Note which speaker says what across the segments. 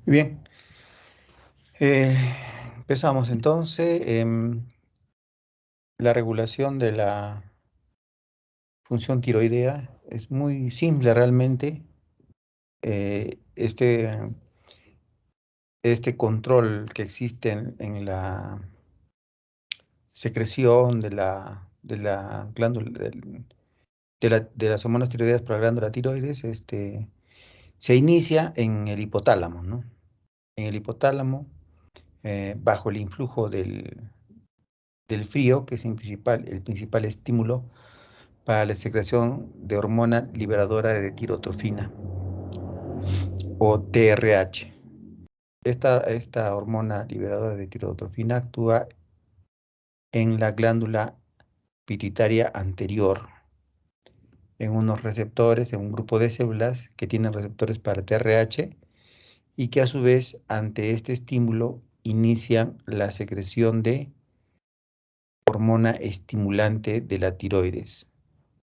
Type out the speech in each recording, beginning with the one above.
Speaker 1: Muy bien. Eh, Empezamos entonces. La regulación de la función tiroidea es muy simple realmente. Eh, este, este control que existe en la secreción de la glándula, de las hormonas tiroideas por la glándula tiroides, se inicia en el hipotálamo, ¿no? En el hipotálamo, bajo el influjo del frío, que es el principal estímulo para la secreción de hormona liberadora de tirotrofina o TRH. Esta hormona liberadora de tirotrofina actúa en la glándula pituitaria anterior, en unos receptores, en un grupo de células que tienen receptores para TRH y que a su vez ante este estímulo inician la secreción de hormona estimulante de la tiroides,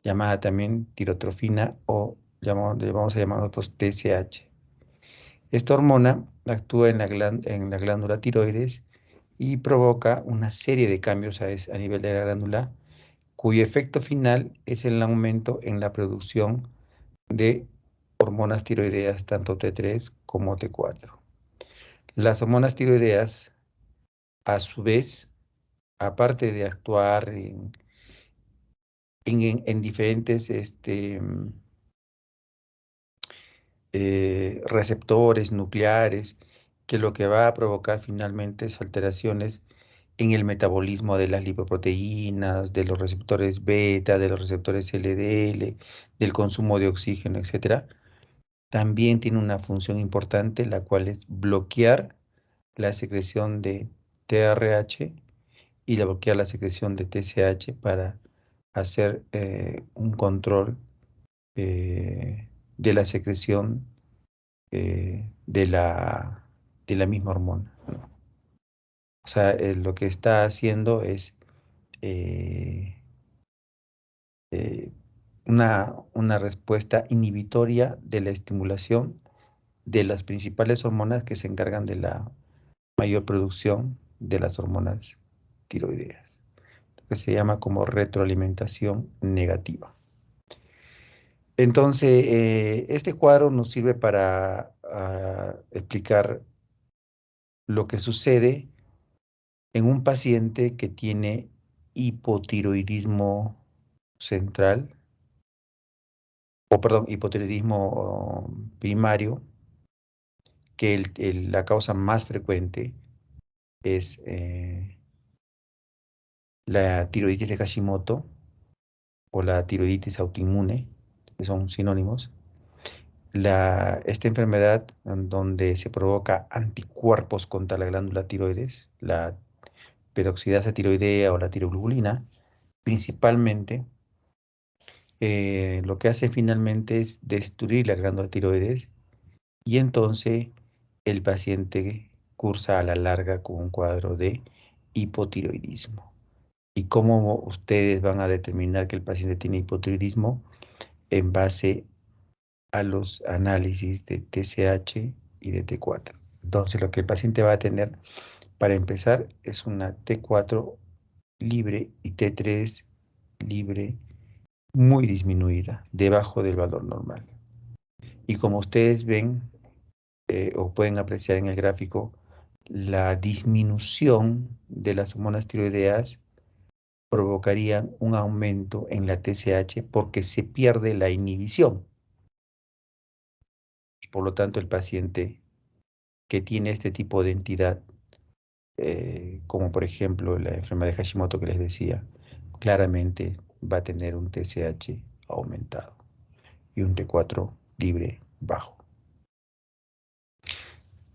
Speaker 1: llamada también tirotrofina o le vamos a llamar nosotros TSH. Esta hormona actúa en la glándula tiroides y provoca una serie de cambios a nivel de la glándula, cuyo efecto final es el aumento en la producción de hormonas tiroideas, tanto T3 como T4. Las hormonas tiroideas, a su vez, aparte de actuar en diferentes receptores nucleares, que lo que va a provocar finalmente es alteraciones en el metabolismo de las lipoproteínas, de los receptores beta, de los receptores LDL, del consumo de oxígeno, etcétera. También tiene una función importante, la cual es bloquear la secreción de TRH y bloquear la secreción de TSH para hacer un control de la secreción de la misma hormona, ¿no? O sea, lo que está haciendo es eh, eh, una respuesta inhibitoria de la estimulación de las principales hormonas que se encargan de la mayor producción de las hormonas tiroideas, lo que se llama como retroalimentación negativa. Entonces, este cuadro nos sirve para explicar lo que sucede en un paciente que tiene hipotiroidismo central, o perdón, hipotiroidismo primario, que la causa más frecuente es la tiroiditis de Hashimoto o la tiroiditis autoinmune, que son sinónimos. Esta enfermedad en donde se provoca anticuerpos contra la glándula tiroides, la peroxidasa tiroidea o la tiroglobulina, principalmente, lo que hace finalmente es destruir la glándula tiroides y entonces el paciente cursa a la larga con un cuadro de hipotiroidismo. ¿Y cómo ustedes van a determinar que el paciente tiene hipotiroidismo? En base a los análisis de TSH y de T4. Entonces, lo que el paciente va a tener para empezar es una T4 libre y T3 libre muy disminuida, debajo del valor normal. Y como ustedes ven o pueden apreciar en el gráfico, la disminución de las hormonas tiroideas provocaría un aumento en la TSH porque se pierde la inhibición. Y por lo tanto, el paciente que tiene este tipo de entidad, como por ejemplo la enfermedad de Hashimoto que les decía, claramente va a tener un TSH aumentado y un T4 libre bajo.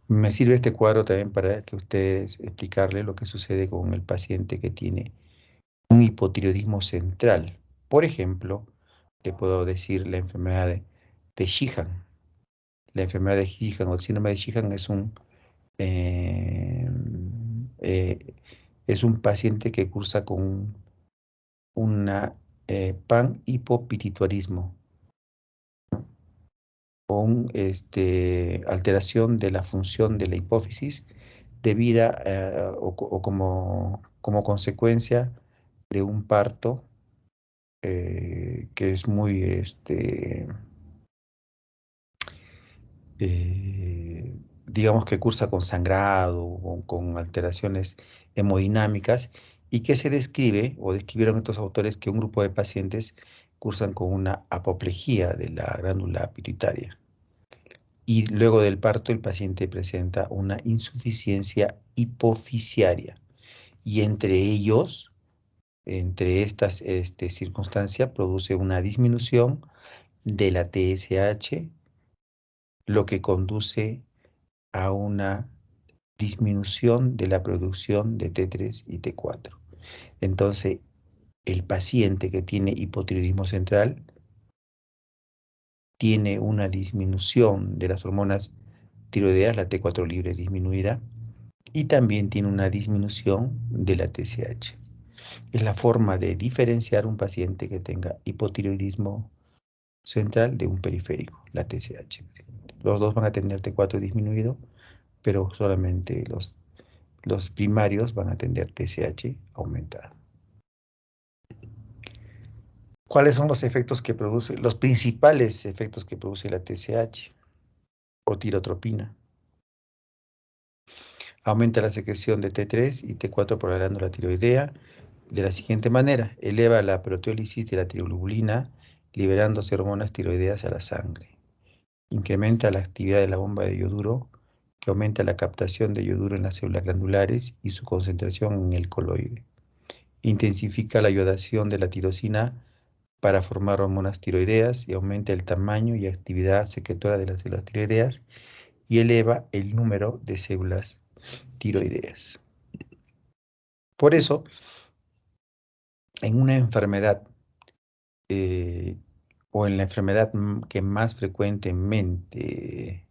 Speaker 1: Me sirve este cuadro también para que ustedes explicarle lo que sucede con el paciente que tiene un hipotiroidismo central. Por ejemplo, le puedo decir la enfermedad de Sheehan. La enfermedad de Sheehan o el síndrome de Sheehan eh, es un paciente que cursa con una panhipopituitarismo. con alteración de la función de la hipófisis debida o como consecuencia de un parto que es muy, digamos que cursa con sangrado o con alteraciones hemodinámicas y que se describe, o describieron estos autores, que un grupo de pacientes cursan con una apoplejía de la glándula pituitaria. Y luego del parto el paciente presenta una insuficiencia hipofisiaria. Y entre ellos, entre estas circunstancias, produce una disminución de la TSH, lo que conduce a una disminución de la producción de T3 y T4. Entonces, el paciente que tiene hipotiroidismo central tiene una disminución de las hormonas tiroideas, la T4 libre disminuida, y también tiene una disminución de la TSH. Es la forma de diferenciar un paciente que tenga hipotiroidismo central de un periférico, la TSH. Los dos van a tener T4 disminuido, pero solamente los primarios van a tener TSH aumentada. ¿Cuáles son los efectos que produce, los principales efectos que produce la TSH o tirotropina? Aumenta la secreción de T3 y T4 por la glándula tiroidea de la siguiente manera: eleva la proteólisis de la tiroglobulina, liberándose hormonas tiroideas a la sangre. Incrementa la actividad de la bomba de yoduro, que aumenta la captación de yoduro en las células glandulares y su concentración en el coloide. Intensifica la iodación de la tirosina para formar hormonas tiroideas y aumenta el tamaño y actividad secretora de las células tiroideas y eleva el número de células tiroideas. Por eso, en una enfermedad eh, o en la enfermedad que más frecuentemente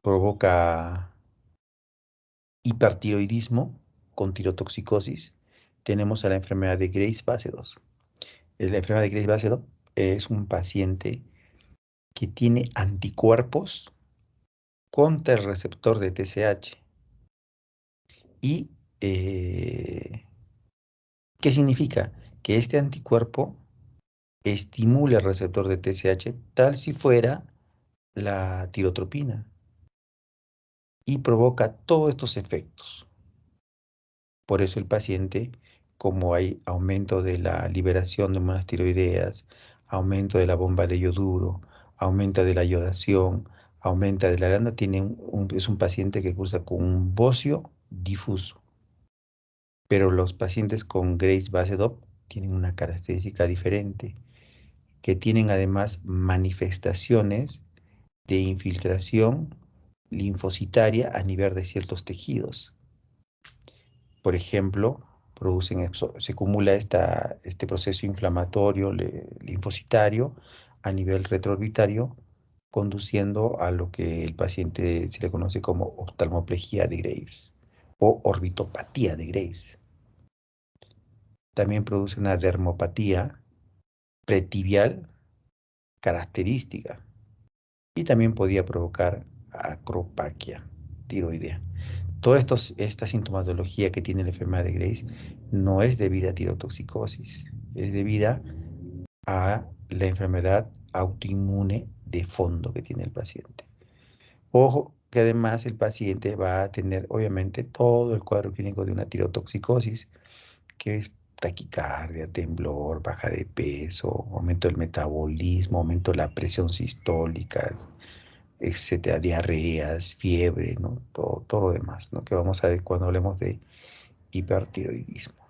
Speaker 1: provoca hipertiroidismo con tirotoxicosis, tenemos a la enfermedad de Graves-Basedow. La enfermedad de Graves-Basedow es un paciente que tiene anticuerpos contra el receptor de TSH. ¿Y qué significa? Que este anticuerpo estimula el receptor de TSH tal si fuera la tirotropina y provoca todos estos efectos. Por eso el paciente, como hay aumento de la liberación de hormonas tiroideas, aumento de la bomba de yoduro, aumento de la iodación, aumenta de la glándula, es un paciente que cursa con un bocio difuso. Pero los pacientes con Graves-Basedow tienen una característica diferente, que tienen además manifestaciones de infiltración linfocitaria a nivel de ciertos tejidos. Por ejemplo, se acumula este proceso inflamatorio linfocitario a nivel retroorbitario, conduciendo a lo que el paciente se le conoce como oftalmoplejía de Graves o orbitopatía de Graves. También produce una dermopatía pretibial característica y también podía provocar acropaquia tiroidea. Toda esta sintomatología que tiene la enfermedad de Graves no es debida a tirotoxicosis, es debida a la enfermedad autoinmune de fondo que tiene el paciente. Ojo que además el paciente va a tener obviamente todo el cuadro clínico de una tirotoxicosis, que es taquicardia, temblor, baja de peso, aumento del metabolismo, aumento de la presión sistólica, etcétera, diarreas, fiebre, ¿no? Todo lo demás, ¿no? Que vamos a ver cuando hablemos de hipertiroidismo.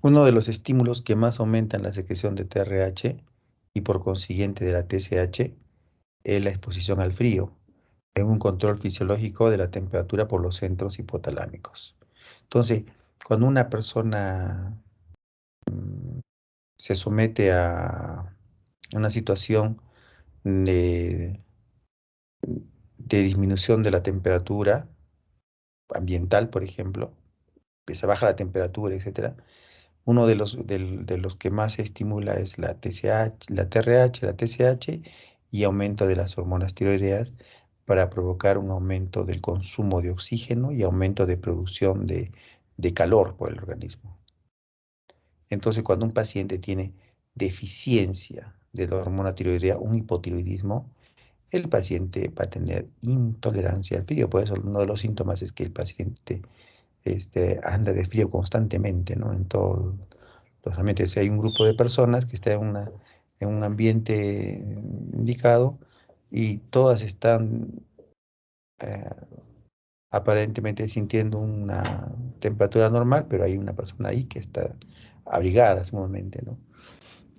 Speaker 1: Uno de los estímulos que más aumentan la secreción de TRH y por consiguiente de la TSH es la exposición al frío, en un control fisiológico de la temperatura por los centros hipotalámicos. Entonces, cuando una persona se somete a una situación de, de disminución de la temperatura ambiental, por ejemplo, empieza a bajar la temperatura, etcétera, Uno de los que más se estimula es la TSH, la TRH, la TSH y aumento de las hormonas tiroideas para provocar un aumento del consumo de oxígeno y aumento de producción de calor por el organismo. Entonces, cuando un paciente tiene deficiencia de la hormona tiroidea, un hipotiroidismo, el paciente va a tener intolerancia al frío. Por eso uno de los síntomas es que el paciente anda de frío constantemente, ¿no? En todos los ambientes. Si hay un grupo de personas que está en un ambiente indicado y todas están eh, aparentemente sintiendo una temperatura normal, pero hay una persona ahí que está abrigada sumamente, ¿no?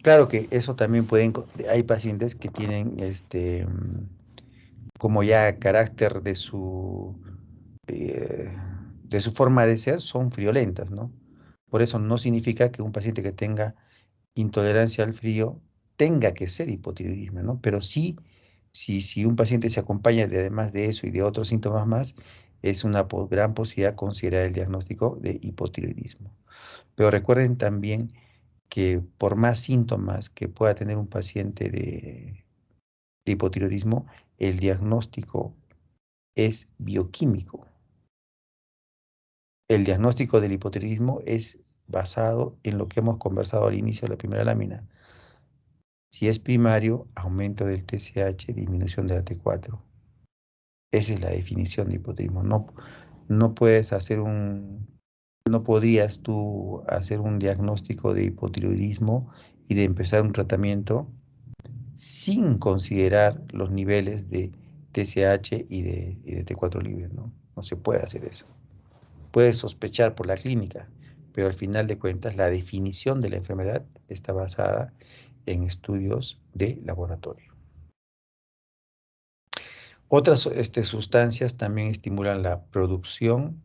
Speaker 1: Claro que eso también hay pacientes que tienen como ya carácter eh, de su forma de ser, son friolentas, ¿no? Por eso no significa que un paciente que tenga intolerancia al frío tenga que ser hipotiroidismo, ¿no? Pero sí, si un paciente se acompaña de además de eso y de otros síntomas más, es una gran posibilidad considerar el diagnóstico de hipotiroidismo. Pero recuerden también que por más síntomas que pueda tener un paciente de hipotiroidismo, el diagnóstico es bioquímico. El diagnóstico del hipotiroidismo es basado en lo que hemos conversado al inicio de la primera lámina. Si es primario, aumento del TSH, disminución de la T4. Esa es la definición de hipotiroidismo. No puedes hacer no podrías tú hacer un diagnóstico de hipotiroidismo y de empezar un tratamiento sin considerar los niveles de TSH y de T4 libre, ¿no? No se puede hacer eso. Puedes sospechar por la clínica, pero al final de cuentas la definición de la enfermedad está basada en estudios de laboratorio. Otras sustancias también estimulan la producción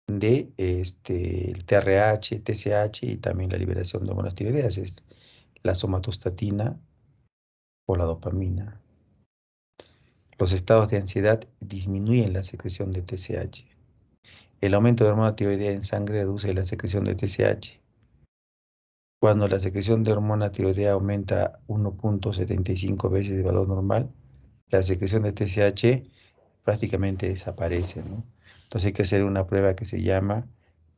Speaker 1: de el TRH, TSH y también la liberación de hormonas tiroideas, es la somatostatina o la dopamina. Los estados de ansiedad disminuyen la secreción de TSH. El aumento de hormona tiroidea en sangre reduce la secreción de TSH. Cuando la secreción de hormona tiroidea aumenta 1.75 veces el valor normal, la secreción de TSH prácticamente desaparece, ¿no? Entonces hay que hacer una prueba que se llama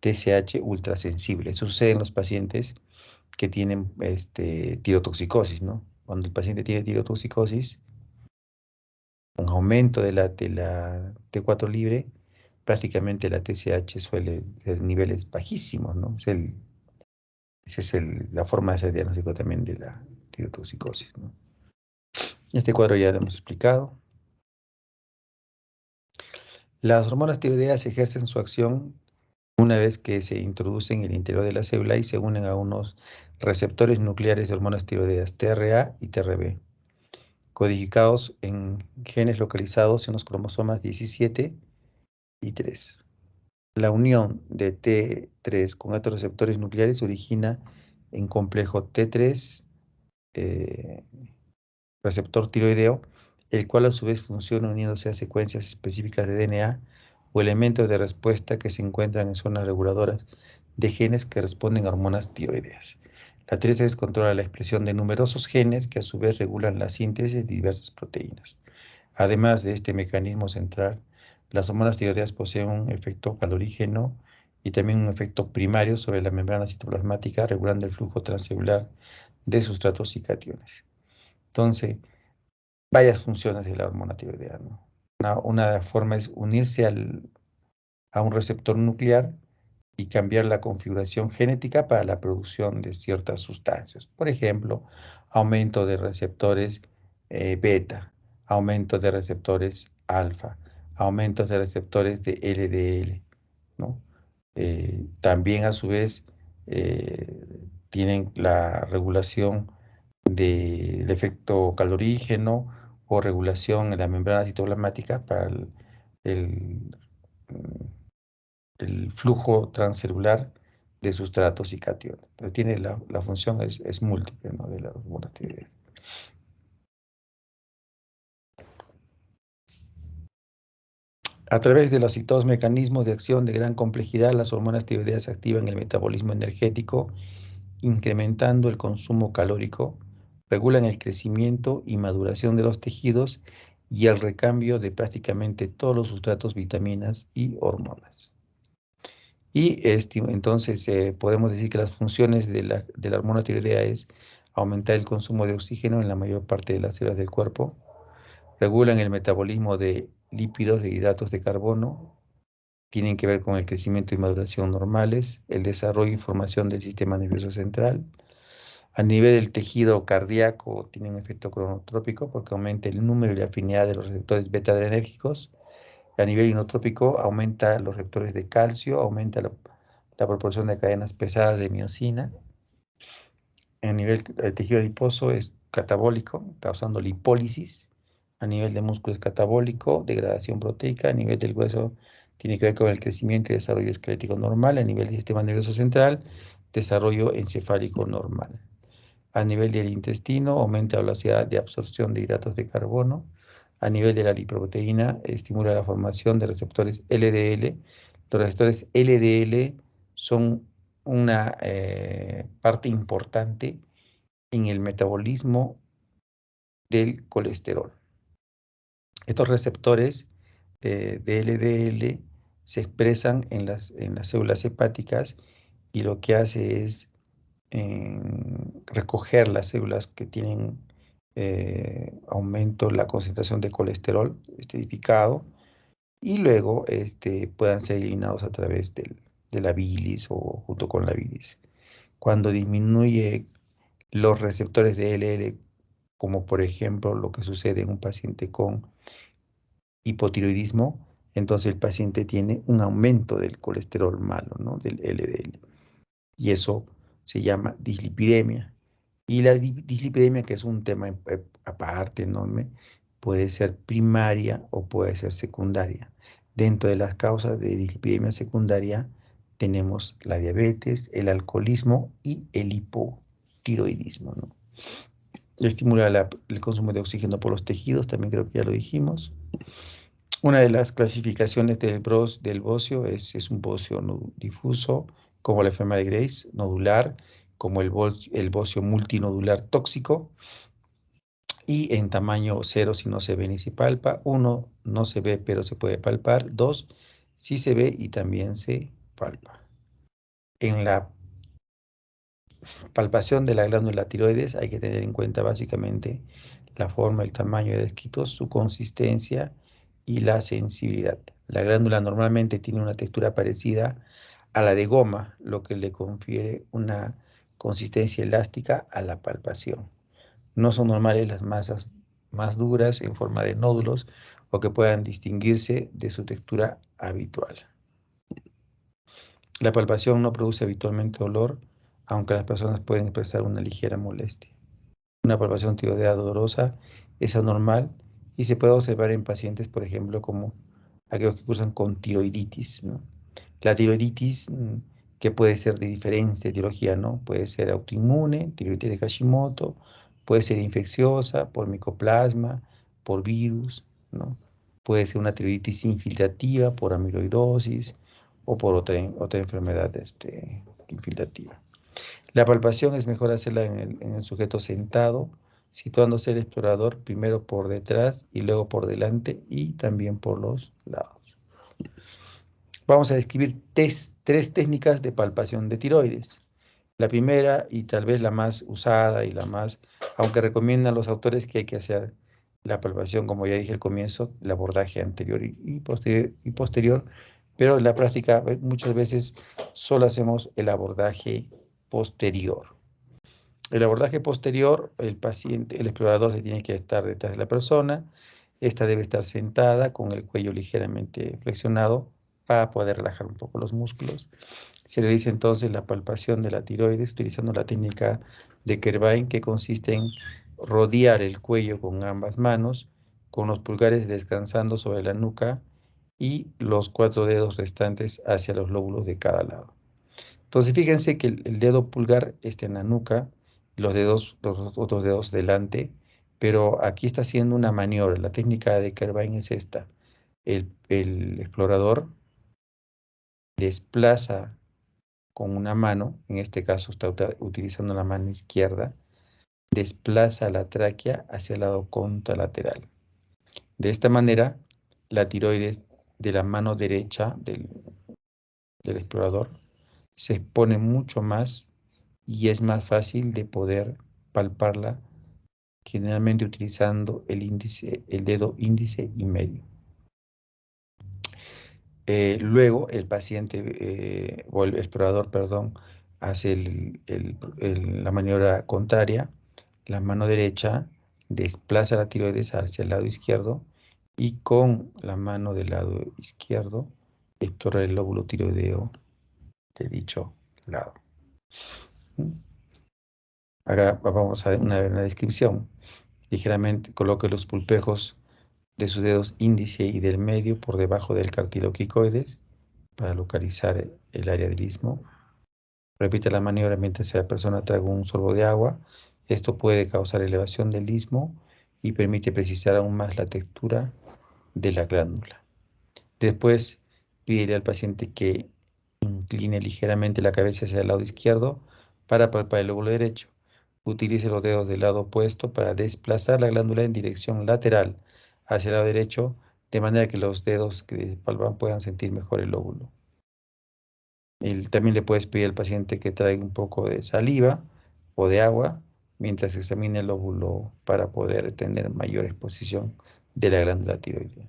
Speaker 1: TSH ultrasensible. Eso sucede en los pacientes que tienen tirotoxicosis, ¿no? Cuando el paciente tiene tirotoxicosis, un aumento de la T4 libre, prácticamente la TSH suele ser niveles bajísimos, ¿no? Esa es la forma de hacer diagnóstico también de la tirotoxicosis, ¿no? Este cuadro ya lo hemos explicado. Las hormonas tiroideas ejercen su acción una vez que se introducen en el interior de la célula y se unen a unos receptores nucleares de hormonas tiroideas TRA y TRB, codificados en genes localizados en los cromosomas 17 y 3. La unión de T3 con estos receptores nucleares origina en complejo T3 receptor tiroideo, el cual a su vez funciona uniéndose a secuencias específicas de DNA o elementos de respuesta que se encuentran en zonas reguladoras de genes que responden a hormonas tiroideas. La T3 controla la expresión de numerosos genes que a su vez regulan la síntesis de diversas proteínas. Además de este mecanismo central, las hormonas tiroideas poseen un efecto calorígeno y también un efecto primario sobre la membrana citoplasmática, regulando el flujo transcelular de sustratos y cationes. Entonces, varias funciones de la hormona tiroidea, ¿no? Una forma es unirse a un receptor nuclear y cambiar la configuración genética para la producción de ciertas sustancias. Por ejemplo, aumento de receptores beta, aumento de receptores alfa, aumentos de receptores de LDL, ¿no? También a su vez tienen la regulación del efecto calorígeno o regulación en la membrana citoplasmática para el, el flujo transcelular de sustratos y cationes. Entonces tiene la función es múltiple, ¿no? De la hormona tiroides. A través de los citados mecanismos de acción de gran complejidad, las hormonas tiroideas activan el metabolismo energético, incrementando el consumo calórico, regulan el crecimiento y maduración de los tejidos y el recambio de prácticamente todos los sustratos, vitaminas y hormonas. Y entonces podemos decir que las funciones de la hormona tiroidea es aumentar el consumo de oxígeno en la mayor parte de las células del cuerpo, regulan el metabolismo de lípidos, de hidratos de carbono, tienen que ver con el crecimiento y maduración normales, el desarrollo y formación del sistema nervioso central. A nivel del tejido cardíaco tienen un efecto cronotrópico porque aumenta el número y la afinidad de los receptores beta-adrenérgicos. A nivel inotrópico aumenta los receptores de calcio, aumenta la proporción de cadenas pesadas de miocina. A nivel del tejido adiposo es catabólico, causando lipólisis. A nivel de músculo es catabólico, degradación proteica. A nivel del hueso tiene que ver con el crecimiento y desarrollo esquelético normal. A nivel del sistema nervioso central, desarrollo encefálico normal. A nivel del intestino, aumenta la velocidad de absorción de hidratos de carbono. A nivel de la lipoproteína, estimula la formación de receptores LDL. Los receptores LDL son una parte importante en el metabolismo del colesterol. Estos receptores de LDL se expresan en las células hepáticas y lo que hace es recoger las células que tienen aumento en la concentración de colesterol esterificado y luego puedan ser eliminados a través de la bilis o junto con la bilis. Cuando disminuye los receptores de LL, como por ejemplo lo que sucede en un paciente con hipotiroidismo, entonces el paciente tiene un aumento del colesterol malo, ¿no? Del LDL. Y eso se llama dislipidemia. Y la dislipidemia, que es un tema aparte enorme, puede ser primaria o puede ser secundaria. Dentro de las causas de dislipidemia secundaria tenemos la diabetes, el alcoholismo y el hipotiroidismo, ¿no? Estimula el consumo de oxígeno por los tejidos, también creo que ya lo dijimos. Una de las clasificaciones del bocio es un bocio difuso, como la enfermedad de Graves, nodular, como el bocio multinodular tóxico, y en tamaño 0 si no se ve ni se palpa, 1 no se ve pero se puede palpar, 2 sí se ve y también se palpa. En la palpación de la glándula tiroides hay que tener en cuenta básicamente la forma, el tamaño de descritos, su consistencia y la sensibilidad. La glándula normalmente tiene una textura parecida a la de goma, lo que le confiere una consistencia elástica a la palpación. No son normales las masas más duras en forma de nódulos o que puedan distinguirse de su textura habitual. La palpación no produce habitualmente dolor, aunque las personas pueden expresar una ligera molestia. Una palpación tiroidea dolorosa es anormal y se puede observar en pacientes, por ejemplo, como aquellos que cursan con tiroiditis, ¿no? La tiroiditis, que puede ser de diferente etiología, ¿no? Puede ser autoinmune, tiroiditis de Hashimoto, puede ser infecciosa por micoplasma, por virus, ¿no? Puede ser una tiroiditis infiltrativa por amiloidosis o por otra enfermedad infiltrativa. La palpación es mejor hacerla en el sujeto sentado, situándose el explorador primero por detrás y luego por delante y también por los lados. Vamos a describir tres técnicas de palpación de tiroides. La primera y tal vez la más usada y la más, aunque recomiendan los autores que hay que hacer la palpación, como ya dije al comienzo, el abordaje anterior y posterior, pero en la práctica muchas veces solo hacemos el abordaje posterior. El abordaje posterior, el paciente, el explorador se tiene que estar detrás de la persona, esta debe estar sentada con el cuello ligeramente flexionado para poder relajar un poco los músculos. Se realiza entonces la palpación de la tiroides utilizando la técnica de Kervain, que consiste en rodear el cuello con ambas manos, con los pulgares descansando sobre la nuca y los 4 dedos restantes hacia los lóbulos de cada lado. Entonces fíjense que el dedo pulgar está en la nuca, los otros dedos delante, pero aquí está haciendo una maniobra. La técnica de Kervain es esta. el explorador desplaza con una mano, en este caso está utilizando la mano izquierda, desplaza la tráquea hacia el lado contralateral. De esta manera, la tiroides de la mano derecha del explorador se expone mucho más y es más fácil de poder palparla, generalmente utilizando el índice, el dedo índice y medio. Luego el paciente o el explorador, perdón, hace la maniobra contraria. La mano derecha desplaza la tiroides hacia el lado izquierdo y con la mano del lado izquierdo explora el lóbulo tiroideo de dicho lado. Acá vamos a ver una descripción. Ligeramente coloque los pulpejos de sus dedos índice y del medio por debajo del cartílago cricoides para localizar el área del istmo. Repite la maniobra mientras la persona traga un sorbo de agua. Esto puede causar elevación del istmo y permite precisar aún más la textura de la glándula. Después, pídele al paciente que incline ligeramente la cabeza hacia el lado izquierdo para palpar el lóbulo derecho. Utilice los dedos del lado opuesto para desplazar la glándula en dirección lateral hacia el lado derecho, de manera que los dedos que palpan puedan sentir mejor el lóbulo. También le puedes pedir al paciente que traiga un poco de saliva o de agua mientras examine el lóbulo para poder tener mayor exposición de la glándula tiroidea.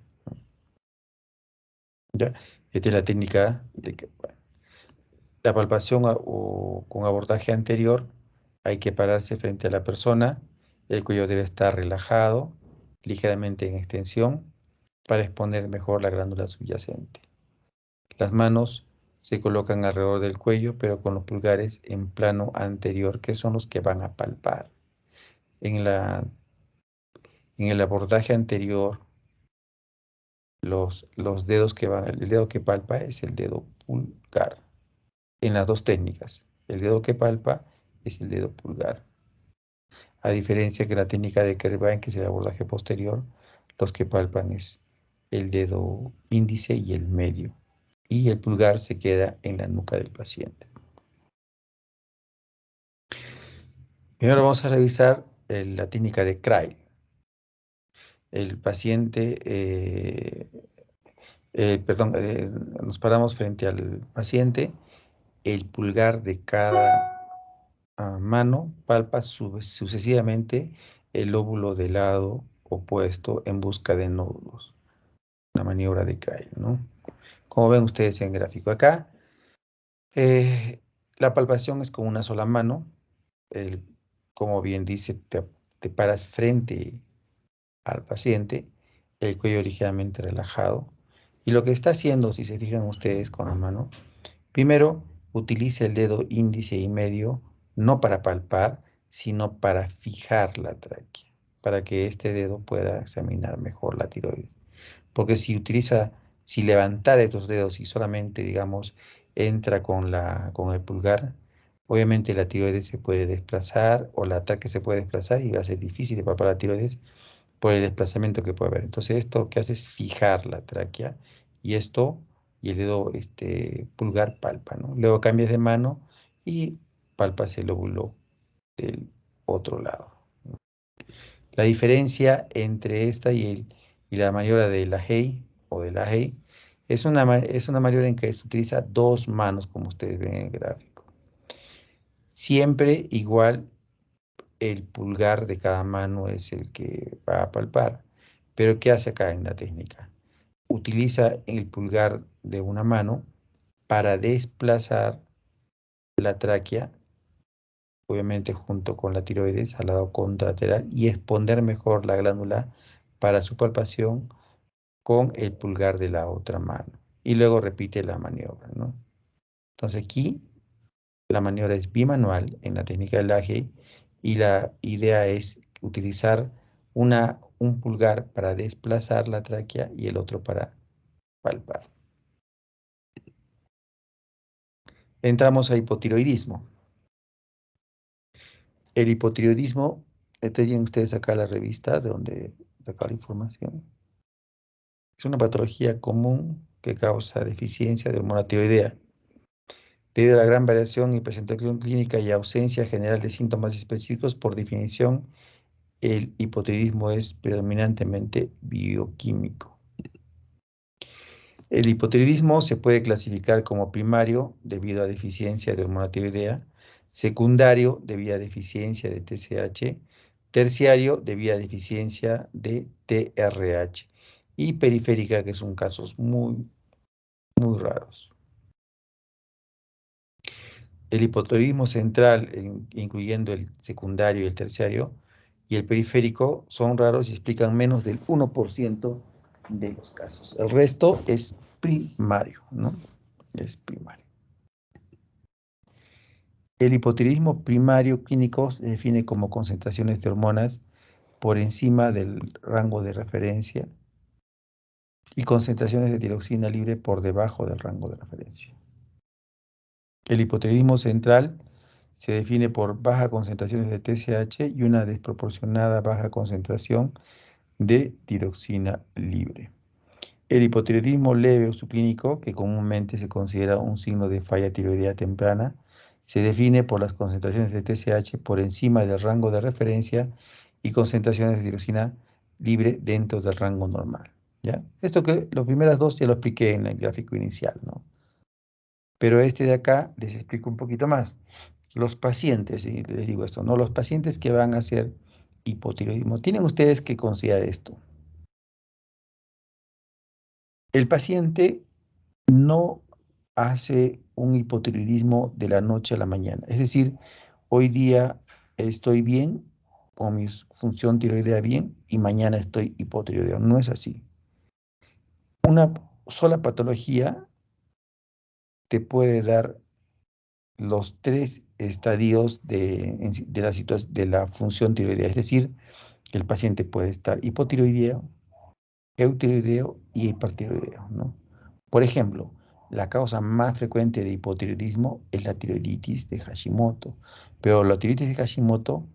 Speaker 1: ¿Ya? Esta es la técnica de bueno, la palpación o con abordaje anterior. Hay que pararse frente a la persona. El cuello debe estar relajado, ligeramente en extensión, para exponer mejor la glándula subyacente. Las manos se colocan alrededor del cuello, pero con los pulgares en plano anterior, que son los que van a palpar. En en el abordaje anterior, los dedos que van, el dedo que palpa es el dedo pulgar. En las dos técnicas, el dedo que palpa es el dedo pulgar. A diferencia que la técnica de Kervain, que es el abordaje posterior, los que palpan es el dedo índice y el medio. Y el pulgar se queda en la nuca del paciente. Primero vamos a revisar la técnica de Cray. El paciente, perdón, nos paramos frente al paciente, el pulgar de cada mano palpa sucesivamente el lóbulo del lado opuesto en busca de nódulos. Una maniobra de Cray, ¿no? Como ven ustedes en el gráfico acá, eh, la palpación es con una sola mano. Como bien dice, te paras frente al paciente, el cuello ligeramente relajado. Y lo que está haciendo, si se fijan ustedes con la mano, primero utiliza el dedo índice y medio, no para palpar, sino para fijar la tráquea, para que este dedo pueda examinar mejor la tiroides. Porque si levantara estos dedos y solamente, digamos, entra con el pulgar, obviamente la tiroides se puede desplazar o la tráquea se puede desplazar y va a ser difícil de palpar la tiroides por el desplazamiento que puede haber. Entonces esto que hace es fijar la tráquea y esto y el dedo pulgar palpa, ¿no? Luego cambias de mano y palpas el lóbulo del otro lado. La diferencia entre esta y la maniobra de la Hey o de la Hey es una maniobra en que se utiliza dos manos, como ustedes ven en el gráfico. Siempre igual el pulgar de cada mano es el que va a palpar. Pero ¿qué hace acá en la técnica? Utiliza el pulgar de una mano para desplazar la tráquea, obviamente junto con la tiroides al lado contralateral, y exponer mejor la glándula para su palpación con el pulgar de la otra mano. Y luego repite la maniobra, ¿no? Entonces aquí la maniobra es bimanual en la técnica del AGE y la idea es utilizar un pulgar para desplazar la tráquea y el otro para palpar. Entramos a hipotiroidismo. El hipotiroidismo, tienen ustedes acá la revista de donde sacar información. Es una patología común que causa deficiencia de hormona tiroidea. Debido a la gran variación y presentación clínica y ausencia general de síntomas específicos, por definición, el hipotiroidismo es predominantemente bioquímico. El hipotiroidismo se puede clasificar como primario debido a deficiencia de hormona tiroidea, secundario debido a deficiencia de TSH, terciario debido a deficiencia de TRH y periférica, que son casos muy, muy raros. El hipotiroidismo central, incluyendo el secundario y el terciario, y el periférico son raros y explican menos del 1% de los casos. El resto es primario, ¿no? Es primario. El hipotiroidismo primario clínico se define como concentraciones de hormonas por encima del rango de referencia y concentraciones de tiroxina libre por debajo del rango de referencia. El hipotiroidismo central se define por bajas concentraciones de TSH y una desproporcionada baja concentración de tiroxina libre. El hipotiroidismo leve o subclínico, que comúnmente se considera un signo de falla tiroidea temprana, se define por las concentraciones de TSH por encima del rango de referencia y concentraciones de tiroxina libre dentro del rango normal, ¿ya? Esto que los primeras dos ya lo expliqué en el gráfico inicial, ¿no? Pero este de acá les explico un poquito más. Los pacientes, y les digo esto, ¿no? Los pacientes que van a hacer hipotiroidismo, tienen ustedes que considerar esto. El paciente no hace un hipotiroidismo de la noche a la mañana. Es decir, hoy día estoy bien, con mi función tiroidea bien, y mañana estoy hipotiroideo. No es así. Una sola patología te puede dar los tres estadios de la función tiroidea. Es decir, el paciente puede estar hipotiroideo, eutiroideo y hipertiroideo, ¿no? Por ejemplo, la causa más frecuente de hipotiroidismo es la tiroiditis de Hashimoto, pero la tiroiditis de Hashimoto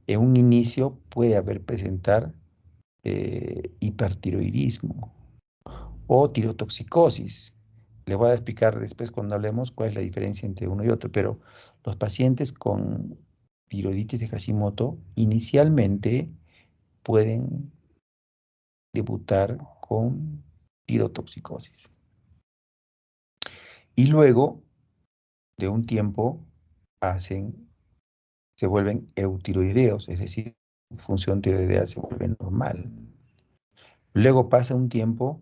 Speaker 1: en un inicio puede presentar hipertiroidismo o tirotoxicosis. Les voy a explicar después cuando hablemos cuál es la diferencia entre uno y otro, pero los pacientes con tiroiditis de Hashimoto inicialmente pueden debutar con tirotoxicosis. Y luego de un tiempo se vuelven eutiroideos, es decir, su función tiroidea se vuelve normal. Luego pasa un tiempo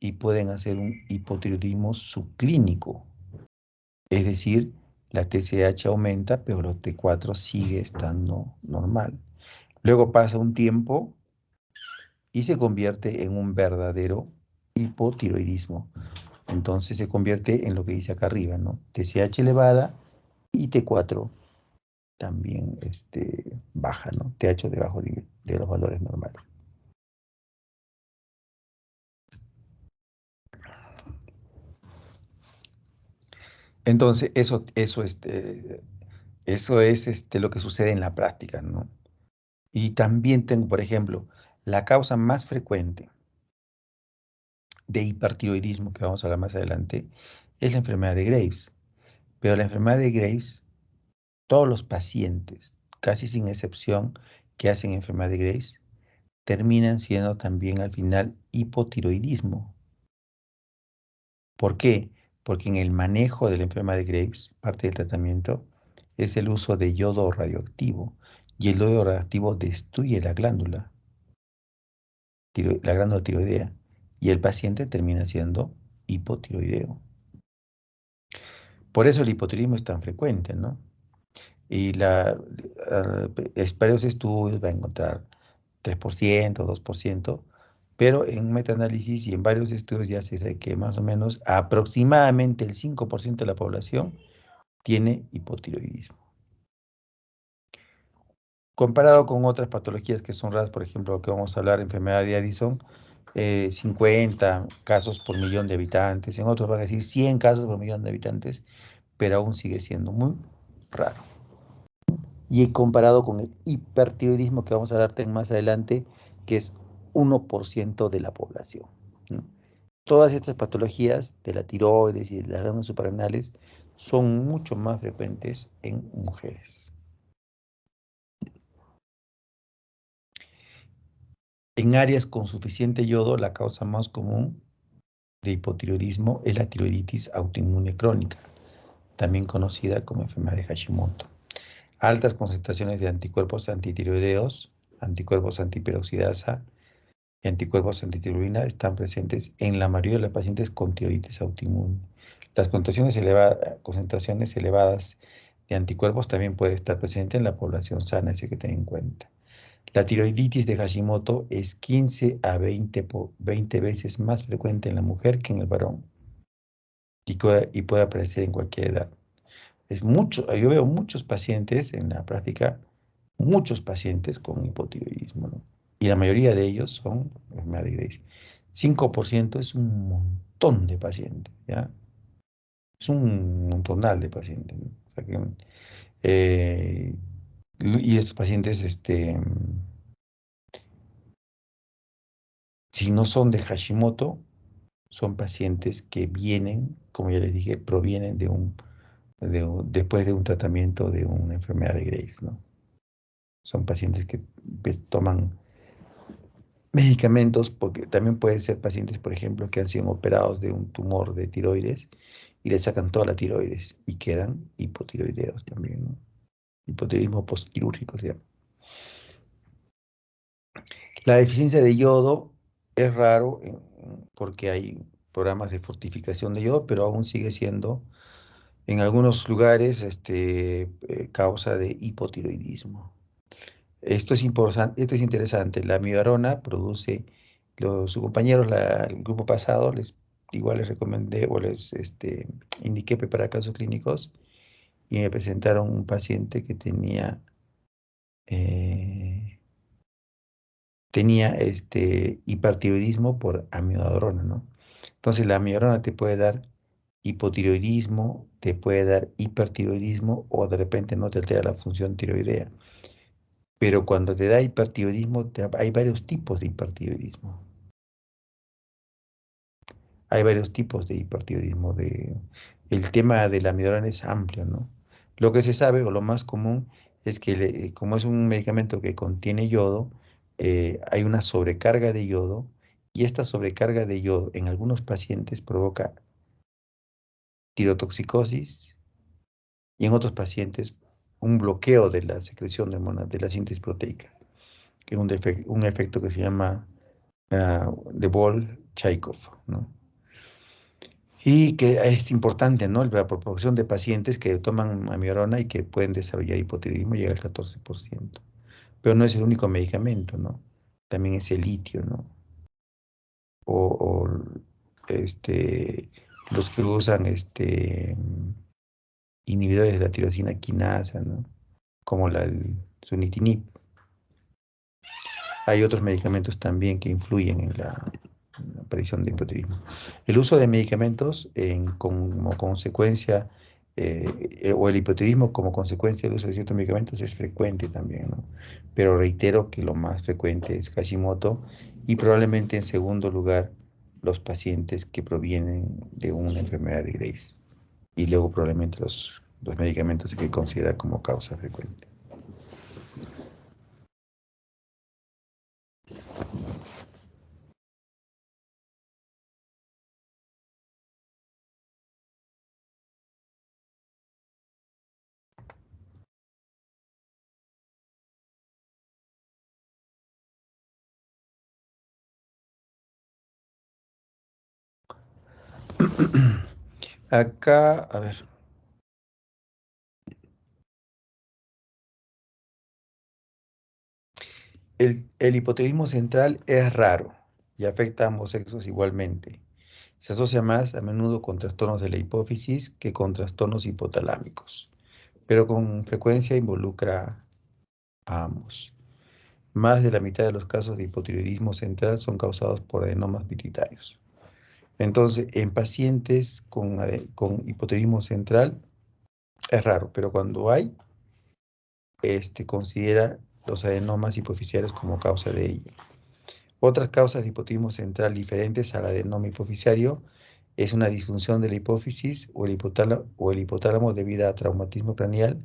Speaker 1: y pueden hacer un hipotiroidismo subclínico, es decir, la TSH aumenta, pero el T4 sigue estando normal. Luego pasa un tiempo y se convierte en un verdadero hipotiroidismo. Entonces se convierte en lo que dice acá arriba, ¿no? TSH elevada y T4 también baja, ¿no? TH debajo de los valores normales. Entonces, eso es lo que sucede en la práctica, ¿no? Y también tengo, por ejemplo, la causa más frecuente de hipertiroidismo, que vamos a hablar más adelante, es la enfermedad de Graves. Pero la enfermedad de Graves, todos los pacientes, casi sin excepción, que hacen enfermedad de Graves, terminan siendo también al final hipotiroidismo. ¿Por qué? Porque en el manejo de la enfermedad de Graves, parte del tratamiento es el uso de yodo radioactivo. Y el yodo radioactivo destruye la glándula tiroidea. Y el paciente termina siendo hipotiroideo. Por eso el hipotiroidismo es tan frecuente, ¿no? Y varios estudios va a encontrar 3%, 2%, pero en metaanálisis y en varios estudios ya se sabe que más o menos aproximadamente el 5% de la población tiene hipotiroidismo. Comparado con otras patologías que son raras, por ejemplo, que vamos a hablar, enfermedad de Addison, 50 casos por millón de habitantes, en otros van a decir 100 casos por millón de habitantes, pero aún sigue siendo muy raro. Y comparado con el hipertiroidismo que vamos a hablar más adelante, que es 1% de la población, ¿no? Todas estas patologías de la tiroides y de las glándulas suprarrenales son mucho más frecuentes en mujeres. En áreas con suficiente yodo, la causa más común de hipotiroidismo es la tiroiditis autoinmune crónica, también conocida como enfermedad de Hashimoto. Altas concentraciones de anticuerpos antitiroideos, anticuerpos antiperoxidasa y anticuerpos antitiroidina están presentes en la mayoría de los pacientes con tiroiditis autoinmune. Las concentraciones elevadas de anticuerpos también puede estar presente en la población sana, así que ten en cuenta. La tiroiditis de Hashimoto es 15 a 20 veces más frecuente en la mujer que en el varón y puede aparecer en cualquier edad. Yo veo muchos pacientes en la práctica, muchos pacientes con hipotiroidismo, ¿no? Y la mayoría de ellos son enfermedad de Graves. 5% es un montón de pacientes, ¿ya? Es un montonal de pacientes, ¿no? O sea eh, y estos pacientes, si no son de Hashimoto, son pacientes que vienen, como ya les dije, provienen después de un tratamiento de una enfermedad de Graves, ¿no? Son pacientes que pues, toman medicamentos, porque también pueden ser pacientes, por ejemplo, que han sido operados de un tumor de tiroides y le sacan toda la tiroides y quedan hipotiroideos también, ¿no? Hipotiroidismo postquirúrgico se llama. La deficiencia de yodo es raro porque hay programas de fortificación de yodo, pero aún sigue siendo en algunos lugares causa de hipotiroidismo. Esto es interesante. La amiodarona produce, sus compañeros, el grupo pasado, igual les recomendé o les indiqué preparar casos clínicos y me presentaron un paciente que eh, tenía hipertiroidismo por amiodarona, ¿no? Entonces la amiodarona te puede dar hipotiroidismo, te puede dar hipertiroidismo o de repente no te altera la función tiroidea. Pero cuando te da hipertiroidismo, hay varios tipos de hipertiroidismo. Hay varios tipos de hipertiroidismo. El tema de la amiodarona es amplio, ¿no? Lo que se sabe o lo más común es que como es un medicamento que contiene yodo, hay una sobrecarga de yodo y esta sobrecarga de yodo en algunos pacientes provoca tirotoxicosis y en otros pacientes un bloqueo de la secreción de hormonas, de la síntesis proteica, que es un efecto que se llama de Bol-Chaikov, ¿no? Y que es importante, ¿no? La proporción de pacientes que toman amiodarona y que pueden desarrollar hipotiroidismo llega al 14%. Pero no es el único medicamento, ¿no? También es el litio, ¿no? O los que usan inhibidores de la tirosina quinasa, ¿no? Como el sunitinib. Hay otros medicamentos también que influyen en la aparición de hipotiroidismo. El uso de medicamentos como consecuencia, o el hipotiroidismo como consecuencia del uso de ciertos medicamentos es frecuente también, ¿no? Pero reitero que lo más frecuente es Hashimoto y probablemente en segundo lugar los pacientes que provienen de una enfermedad de Graves. Y luego probablemente los medicamentos que considera como causa frecuente. Acá, a ver, el hipotiroidismo central es raro y afecta a ambos sexos igualmente. Se asocia más a menudo con trastornos de la hipófisis que con trastornos hipotalámicos, pero con frecuencia involucra a ambos. Más de la mitad de los casos de hipotiroidismo central son causados por adenomas pituitarios. Entonces, en pacientes con hipotiroidismo central es raro, pero cuando hay, considera los adenomas hipoficiarios como causa de ello. Otras causas de hipotiroidismo central diferentes a la del nódulo hipoficiario es una disfunción de la hipófisis o el hipotálamo debido a traumatismo craneal,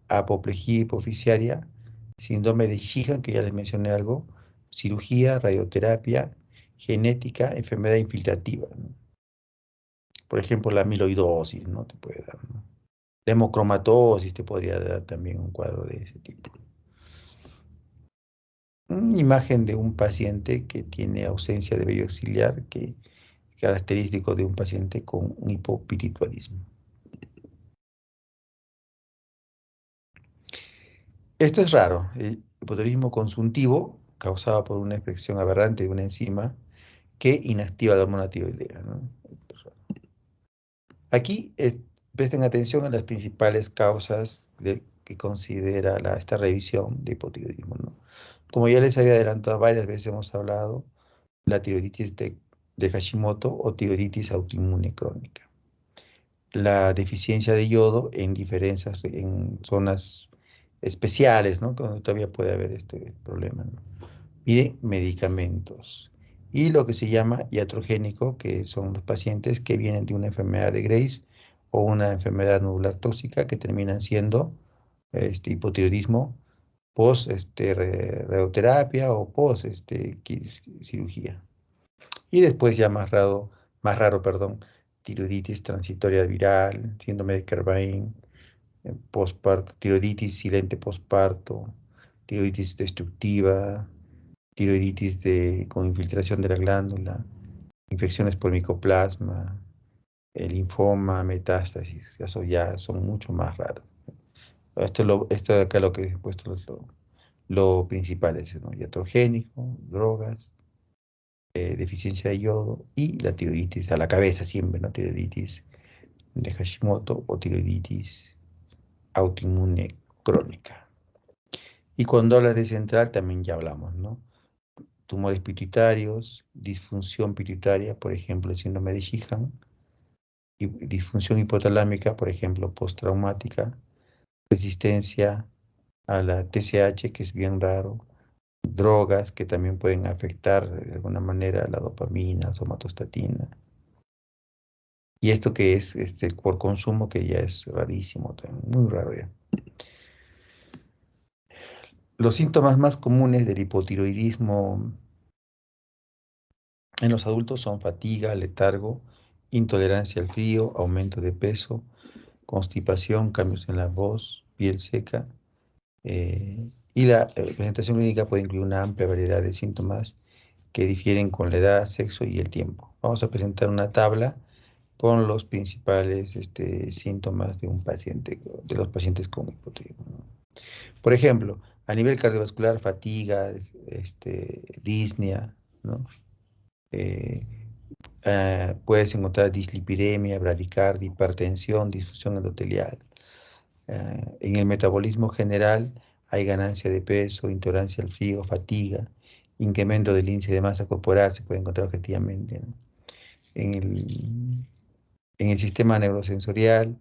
Speaker 1: apoplejía hipoficiaria, síndrome de Sheehan, que ya les mencioné algo, cirugía, radioterapia, genética, enfermedad infiltrativa, ¿no? Por ejemplo, la amiloidosis, ¿no? Te puede dar, ¿no? La hemocromatosis te podría dar también un cuadro de ese tipo. Una imagen de un paciente que tiene ausencia de vello axilar, que característico de un paciente con un hipopiritualismo. Esto es raro. El hipotiroidismo consuntivo, causado por una expresión aberrante de una enzima que inactiva la hormona tiroidea, ¿no? Aquí presten atención a las principales causas que considera esta revisión de hipotiroidismo, ¿no? Como ya les había adelantado, varias veces hemos hablado la tiroiditis de Hashimoto o tiroiditis autoinmune crónica. La deficiencia de yodo en diferencias en zonas especiales, ¿no? Donde todavía puede haber este problema, ¿no? Y medicamentos. Y lo que se llama iatrogénico, que son los pacientes que vienen de una enfermedad de Graves o una enfermedad nodular tóxica que terminan siendo hipotiroidismo post radioterapia o post cirugía. Y después ya más raro, tiroiditis transitoria viral, síndrome de Kerbein, postparto, tiroiditis silente postparto, tiroiditis destructiva, tiroiditis con infiltración de la glándula, infecciones por micoplasma, el linfoma, metástasis, eso ya son mucho más raros. Esto de acá lo que he puesto es lo principal es, ¿no? Iatrogénico, drogas, deficiencia de yodo y la tiroiditis a la cabeza siempre, ¿no? Tiroiditis de Hashimoto o tiroiditis autoinmune crónica. Y cuando hablas de central también ya hablamos, ¿no? Tumores pituitarios, disfunción pituitaria, por ejemplo, el síndrome de Sheehan, y disfunción hipotalámica, por ejemplo, postraumática, resistencia a la TSH, que es bien raro, drogas que también pueden afectar de alguna manera la dopamina, somatostatina. Y esto que es por consumo, que ya es rarísimo, muy raro ya. Los síntomas más comunes del hipotiroidismo en los adultos son fatiga, letargo, intolerancia al frío, aumento de peso, constipación, cambios en la voz, piel seca. Y la presentación clínica puede incluir una amplia variedad de síntomas que difieren con la edad, sexo y el tiempo. Vamos a presentar una tabla con los principales síntomas de un paciente, de los pacientes con hipotiroidismo. Por ejemplo, a nivel cardiovascular, fatiga, disnea, ¿no? Eh, puedes encontrar dislipidemia, bradicardia, hipertensión, disfunción endotelial. En el metabolismo general hay ganancia de peso, intolerancia al frío, fatiga, incremento del índice de masa corporal, se puede encontrar objetivamente, ¿no? En el sistema neurosensorial,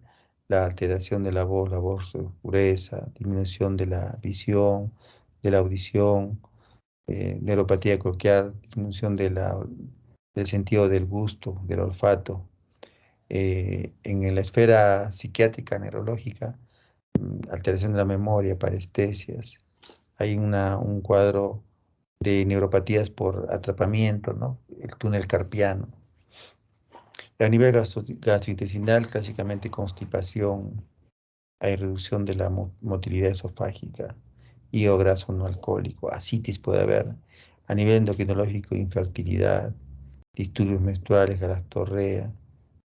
Speaker 1: la alteración de la voz pureza, disminución de la visión, de la audición, neuropatía cloacal, disminución del sentido del gusto, del olfato. En la esfera psiquiátrica, neurológica, alteración de la memoria, parestesias. Hay un cuadro de neuropatías por atrapamiento, ¿no? El túnel carpiano. A nivel gastrointestinal, clásicamente constipación, hay reducción de la motilidad esofágica, hígado graso no alcohólico, ascitis puede haber. A nivel endocrinológico, infertilidad, disturbios menstruales, galactorrea,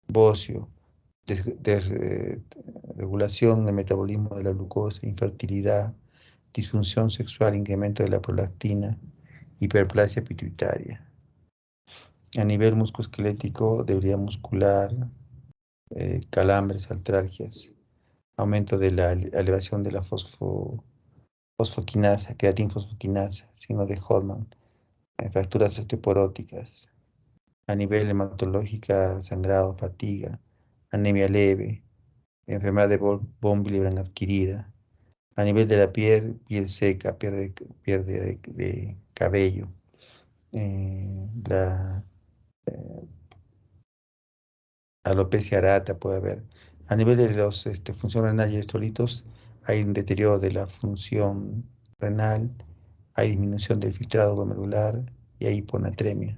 Speaker 1: bocio, desregulación del metabolismo de la glucosa, infertilidad, disfunción sexual, incremento de la prolactina, hiperplasia pituitaria. A nivel musculoesquelético, debilidad muscular, calambres, artralgias, aumento de la elevación de la fosfoquinasa, creatinfosfoquinasa, signo de Hodgman, fracturas osteoporóticas. A nivel hematológica, sangrado, fatiga, anemia leve, enfermedad de von Willebrand adquirida. A nivel de la piel, piel seca, pierde de cabello. la alopecia areata puede haber. A nivel de los función renal y electrolitos, hay un deterioro de la función renal, hay disminución del filtrado glomerular y hay hiponatremia.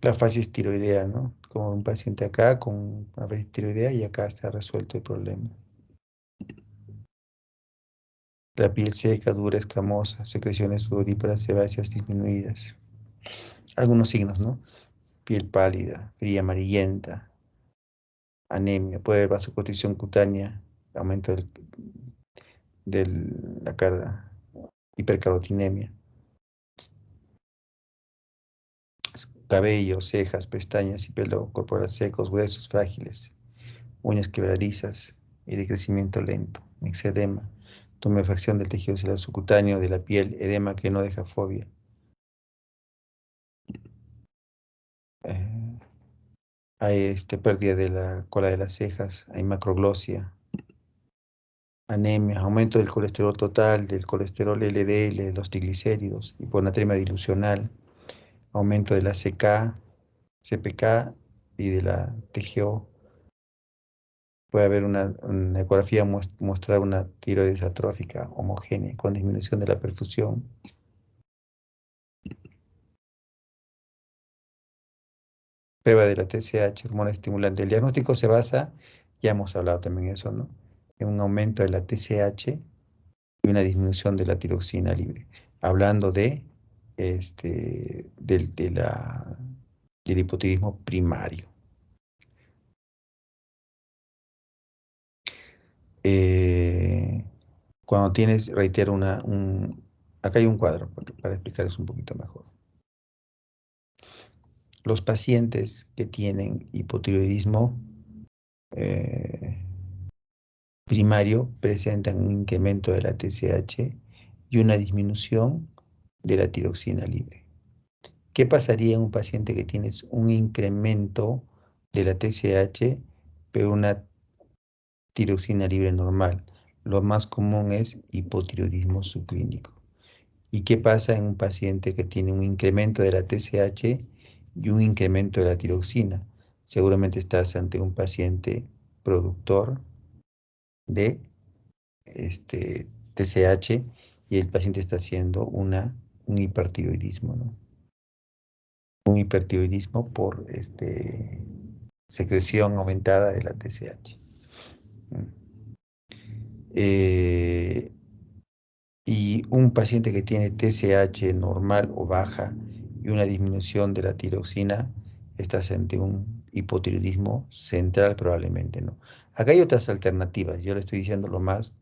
Speaker 1: La fases tiroidea, ¿no? Como un paciente acá con una fases tiroidea y acá está resuelto el problema. La piel seca, dura, escamosa, secreciones sudoríparas sebáceas disminuidas. Algunos signos, ¿no? Piel pálida, fría, amarillenta, anemia, puede haber vasoconstricción cutánea, aumento de la carga, hipercarotinemia, cabello, cejas, pestañas y pelo corporal secos, huesos frágiles, uñas quebradizas y de crecimiento lento, exedema, tumefacción del tejido celular subcutáneo de la piel, edema que no deja fobia. Eh, Hay pérdida de la cola de las cejas, hay macroglosia, anemia, aumento del colesterol total, del colesterol LDL, de los triglicéridos, hiponatremia dilucional, aumento de la CPK y de la TGO. Puede haber una ecografía mostrar una tiroides atrófica homogénea con disminución de la perfusión. Prueba de la TSH, hormona estimulante. El diagnóstico se basa, ya hemos hablado también de eso, ¿no? En un aumento de la TSH y una disminución de la tiroxina libre. Hablando del hipotiroidismo primario. Eh, Cuando tienes, reitero, acá hay un cuadro para explicarles un poquito mejor. Los pacientes que tienen hipotiroidismo eh, primario presentan un incremento de la TSH y una disminución de la tiroxina libre. ¿Qué pasaría en un paciente que tienes un incremento de la TSH, pero una tiroxina libre normal? Lo más común es hipotiroidismo subclínico. ¿Y qué pasa en un paciente que tiene un incremento de la TSH y un incremento de la tiroxina? Seguramente estás ante un paciente productor de TSH y el paciente está haciendo un hipertiroidismo, ¿no? Un hipertiroidismo por secreción aumentada de la TSH. Eh, y un paciente que tiene TSH normal o baja y una disminución de la tiroxina, estás ante un hipotiroidismo central probablemente, ¿no? Acá hay otras alternativas, yo le estoy diciendo lo más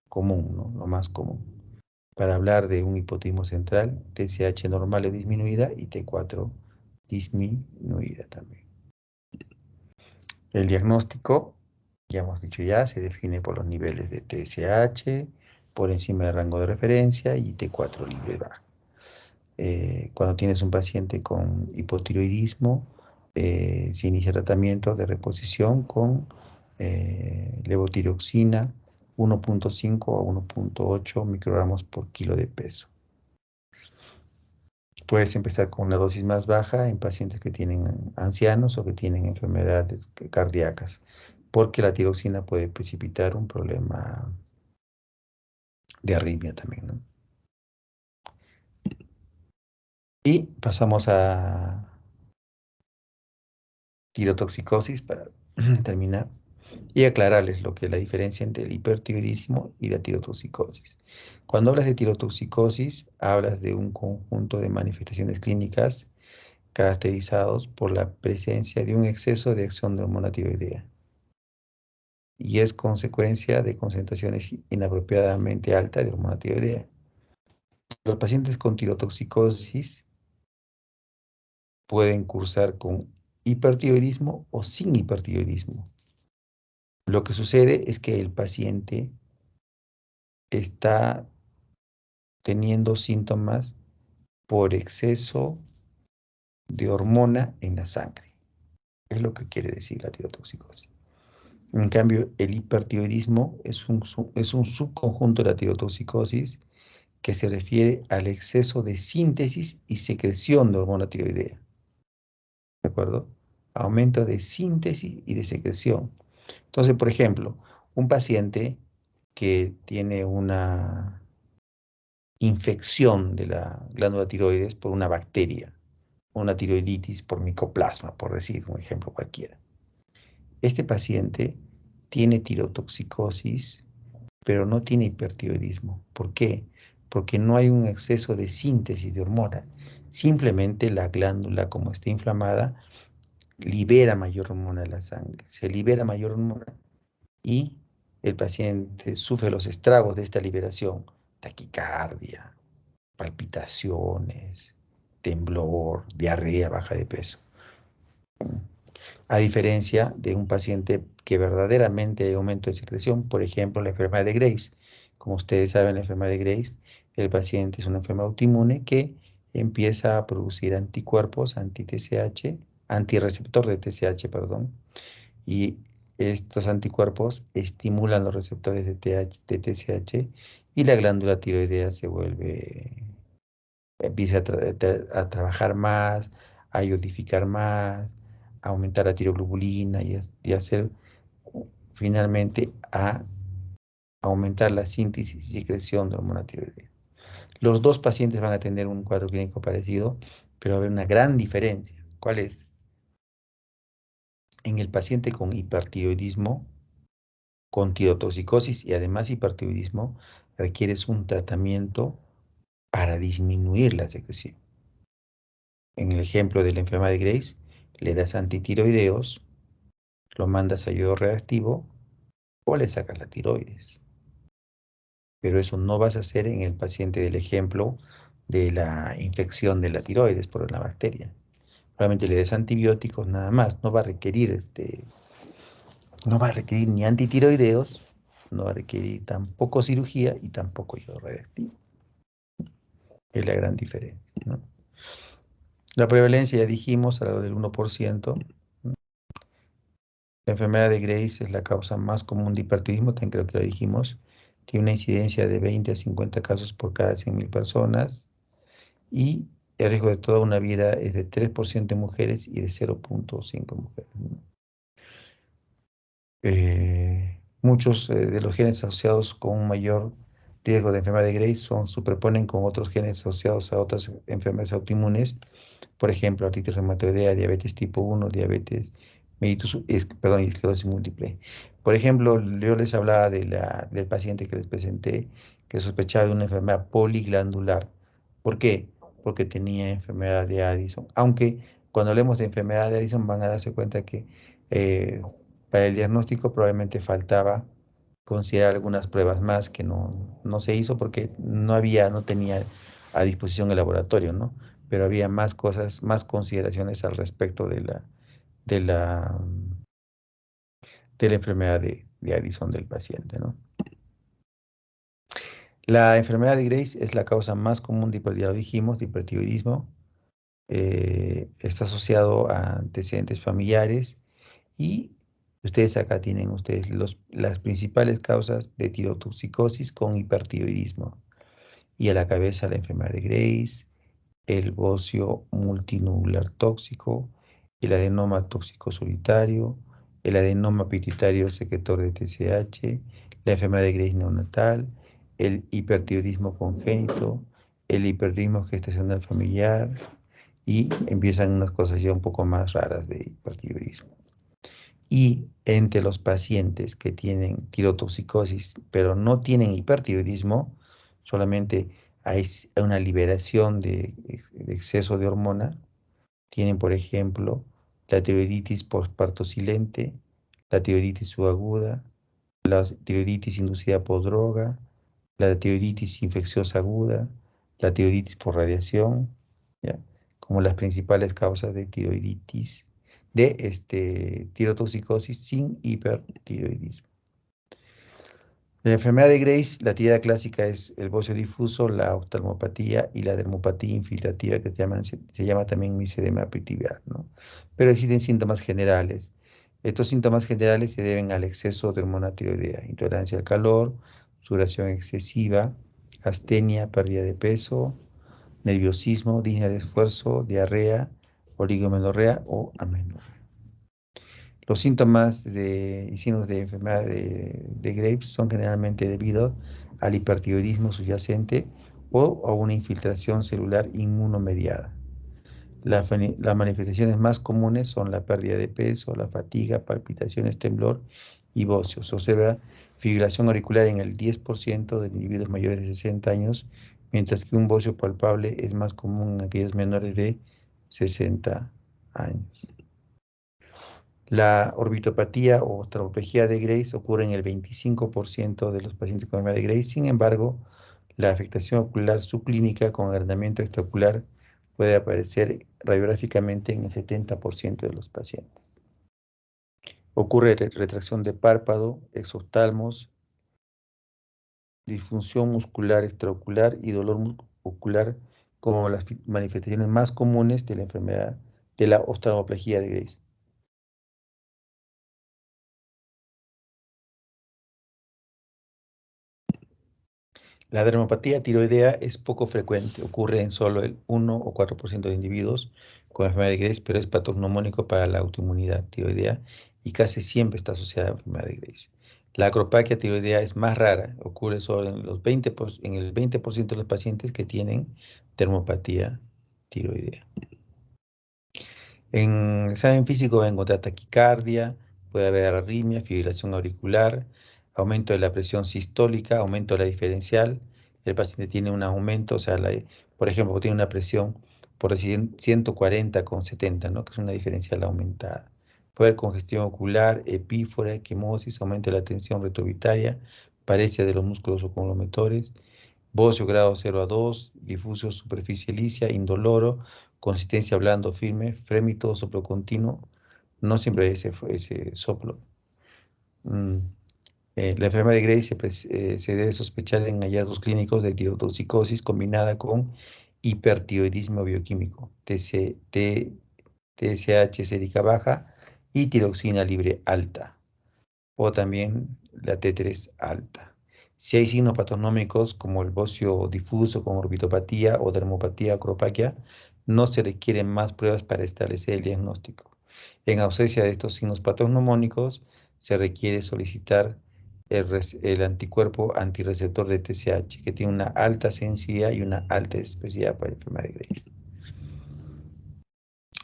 Speaker 1: común, ¿no? Lo más común. Para hablar de un hipotiroidismo central, TSH normal o disminuida y T4 disminuida también. El diagnóstico, ya hemos dicho ya, se define por los niveles de TSH, por encima del rango de referencia y T4 libre bajo. Cuando tienes un paciente con hipotiroidismo, se inicia tratamiento de reposición con levotiroxina 1.5 a 1.8 microgramos por kilo de peso. Puedes empezar con una dosis más baja en pacientes que tienen ancianos o que tienen enfermedades cardíacas, porque la tiroxina puede precipitar un problema de arritmia también, ¿no? Y pasamos a tirotoxicosis para terminar y aclararles lo que es la diferencia entre el hipertiroidismo y la tirotoxicosis. Cuando hablas de tirotoxicosis, hablas de un conjunto de manifestaciones clínicas caracterizados por la presencia de un exceso de acción de hormona tiroidea y es consecuencia de concentraciones inapropiadamente altas de hormona tiroidea. Los pacientes con tirotoxicosis pueden cursar con hipertiroidismo o sin hipertiroidismo. Lo que sucede es que el paciente está teniendo síntomas por exceso de hormona en la sangre. Es lo que quiere decir la tirotoxicosis. En cambio, el hipertiroidismo es un subconjunto de la tirotoxicosis que se refiere al exceso de síntesis y secreción de hormona tiroidea. ¿De acuerdo? Aumento de síntesis y de secreción. Entonces, por ejemplo, un paciente que tiene una infección de la glándula tiroides por una bacteria, una tiroiditis por micoplasma, por decir un ejemplo cualquiera. Este paciente tiene tirotoxicosis, pero no tiene hipertiroidismo. ¿Por qué? Porque no hay un exceso de síntesis de hormona. Simplemente la glándula, como está inflamada, libera mayor hormona de la sangre. Se libera mayor hormona y el paciente sufre los estragos de esta liberación: taquicardia, palpitaciones, temblor, diarrea, baja de peso. A diferencia de un paciente que verdaderamente hay aumento de secreción, por ejemplo, la enfermedad de Graves. Como ustedes saben, la enfermedad de Graves, el paciente es una enfermedad autoinmune que empieza a producir anticuerpos anti-TSH, antirreceptor de TSH, perdón, y estos anticuerpos estimulan los receptores de TSH y la glándula tiroidea empieza a trabajar más, a iodificar más, a aumentar la tiroglobulina y hacer finalmente a aumentar la síntesis y secreción de hormona tiroidea. Los dos pacientes van a tener un cuadro clínico parecido, pero va a haber una gran diferencia. ¿Cuál es? En el paciente con hipertiroidismo, con tirotoxicosis y además hipertiroidismo, requieres un tratamiento para disminuir la secreción. En el ejemplo de la enfermedad de Graves, le das antitiroideos, lo mandas a yodo reactivo o le sacas la tiroides. Pero eso no vas a hacer en el paciente del ejemplo de la infección de la tiroides por la bacteria. Solamente le des antibióticos nada más, no va a requerir ni antitiroideos, no va a requerir tampoco cirugía y tampoco yodo reactivo. Es la gran diferencia, ¿no? La prevalencia, ya dijimos, alrededor del 1%. La enfermedad de Graves es la causa más común de hipertiroidismo, también creo que lo dijimos. Tiene una incidencia de 20 a 50 casos por cada 100.000 personas y el riesgo de toda una vida es de 3% en mujeres y de 0,5 mujeres, ¿no? Muchos de los genes asociados con un mayor riesgo de enfermedad de Graves superponen con otros genes asociados a otras enfermedades autoinmunes, por ejemplo, artritis reumatoidea, diabetes tipo 1, diabetes perdón, y esclerosis múltiple. Por ejemplo, yo les hablaba del paciente que les presenté que sospechaba de una enfermedad poliglandular. ¿Por qué? Porque tenía enfermedad de Addison. Aunque cuando hablemos de enfermedad de Addison van a darse cuenta que eh, para el diagnóstico probablemente faltaba considerar algunas pruebas más que no se hizo porque no tenía a disposición el laboratorio, ¿no? Pero había más cosas, más consideraciones al respecto de la, de la enfermedad de Addison del paciente, ¿no? La enfermedad de Graves es la causa más común ya lo dijimos, de hipertiroidismo. Está asociado a antecedentes familiares y ustedes acá tienen las principales causas de tirotoxicosis con hipertiroidismo. Y a la cabeza la enfermedad de Graves, el bocio multinuclear tóxico, el adenoma tóxico solitario, el adenoma pituitario secretor de TSH, la enfermedad de Graves neonatal, el hipertiroidismo congénito, el hipertiroidismo gestacional familiar y empiezan unas cosas ya un poco más raras de hipertiroidismo. Y entre los pacientes que tienen tirotoxicosis pero no tienen hipertiroidismo, solamente hay una liberación de exceso de hormona. Tienen, por ejemplo, la tiroiditis postparto silente, la tiroiditis subaguda, la tiroiditis inducida por droga, la tiroiditis infecciosa aguda, la tiroiditis por radiación, ¿ya? Como las principales causas de tiroiditis, de tirotoxicosis sin hipertiroidismo. La enfermedad de Graves, la tirada clásica es el bocio difuso, la oftalmopatía y la dermopatía infiltrativa que se llama también misedema epitelial, ¿no? Pero existen síntomas generales. Estos síntomas generales se deben al exceso de hormona tiroidea, intolerancia al calor, sudoración excesiva, astenia, pérdida de peso, nerviosismo, disnea de esfuerzo, diarrea, oligomenorrea o amenorrea. Los síntomas y signos de enfermedad de Graves son generalmente debido al hipertiroidismo subyacente o a una infiltración celular inmunomediada. Las manifestaciones más comunes son la pérdida de peso, la fatiga, palpitaciones, temblor y bocio. Se observa fibrilación auricular en el 10% de individuos mayores de 60 años, mientras que un bocio palpable es más común en aquellos menores de 60 años. La orbitopatía o osteopatía de Graves ocurre en el 25% de los pacientes con enfermedad de Graves. Sin embargo, la afectación ocular subclínica con agrandamiento extraocular puede aparecer radiográficamente en el 70% de los pacientes. Ocurre retracción de párpado, exoftalmos, disfunción muscular extraocular y dolor ocular como las manifestaciones más comunes de la enfermedad de la oftalmoplegia de Graves. La dermopatía tiroidea es poco frecuente, ocurre en solo el 1 o 4% de individuos con enfermedad de Graves, pero es patognomónico para la autoinmunidad tiroidea y casi siempre está asociada a enfermedad de Graves. La acropaquia tiroidea es más rara, ocurre solo en en el 20% de los pacientes que tienen dermopatía tiroidea. En examen físico va a encontrar taquicardia, puede haber arritmia, fibrilación auricular, aumento de la presión sistólica, aumento de la diferencial. El paciente tiene un aumento, o sea, por ejemplo, tiene una presión por decir 140/70, ¿no? Que es una diferencial aumentada. Puede haber congestión ocular, epífora, equimosis, aumento de la tensión retroorbital, paresia de los músculos oculomotores, bocio grado 0 a 2, difuso superficie lisa, indoloro, consistencia blando firme, frémito, soplo continuo, no siempre ese soplo. La enfermedad de Graves se debe sospechar en hallazgos clínicos de tirotoxicosis combinada con hipertiroidismo bioquímico, TSH sérica baja y tiroxina libre alta, o también la T3 alta. Si hay signos patognomónicos como el bocio difuso con orbitopatía o dermopatía acropaquia, no se requieren más pruebas para establecer el diagnóstico. En ausencia de estos signos patognomónicos, se requiere solicitar el anticuerpo antirreceptor de TSH, que tiene una alta sensibilidad y una alta especificidad para la enfermedad de Graves.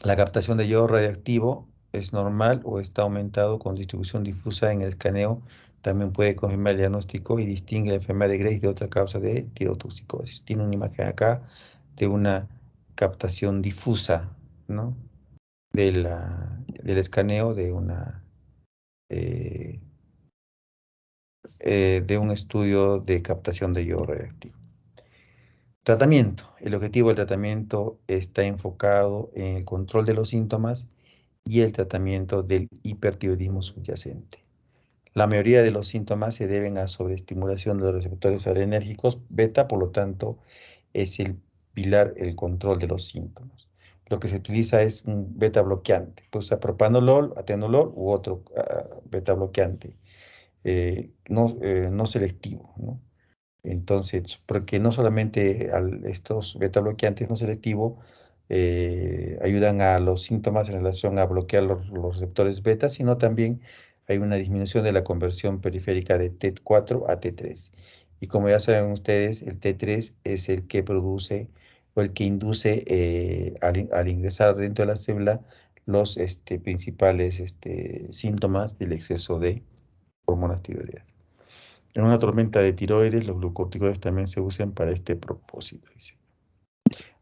Speaker 1: La captación de yodo radioactivo es normal o está aumentado con distribución difusa en el escaneo. También puede confirmar el diagnóstico y distingue la enfermedad de Graves de otra causa de tirotoxicosis. Tiene una imagen acá de una captación difusa, ¿no? Del escaneo eh, de un estudio de captación de yodo radioactivo. Tratamiento. El objetivo del tratamiento está enfocado en el control de los síntomas y el tratamiento del hipertiroidismo subyacente. La mayoría de los síntomas se deben a sobreestimulación de los receptores adrenérgicos beta, por lo tanto, es el pilar el control de los síntomas. Lo que se utiliza es un beta bloqueante, pues propanolol, atenolol u otro beta bloqueante, no selectivo, ¿no? Entonces, porque no solamente estos beta bloqueantes no selectivos ayudan a los síntomas en relación a bloquear los receptores beta, sino también hay una disminución de la conversión periférica de T4 a T3. Y como ya saben ustedes, el T3 es el que produce o el que induce al ingresar dentro de la célula los principales síntomas del exceso de hormonas tiroideas. En una tormenta de tiroides, los glucocorticoides también se usan para este propósito. Dice.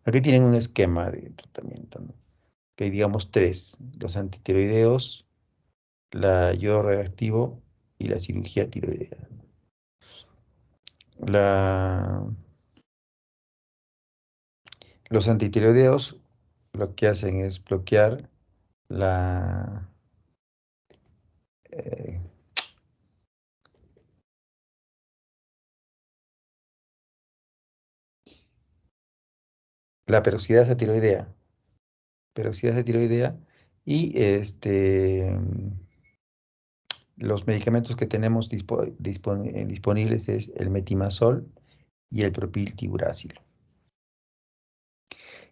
Speaker 1: Aquí tienen un esquema de tratamiento, ¿no? Que hay, digamos, tres: los antitiroideos, la yodo radioactivo y la cirugía tiroidea. La, los antitiroideos lo que hacen es bloquear la, eh, la peroxidasa tiroidea. Peroxidasa tiroidea y los medicamentos que tenemos disponibles es el metimazol y el propiltiuracilo.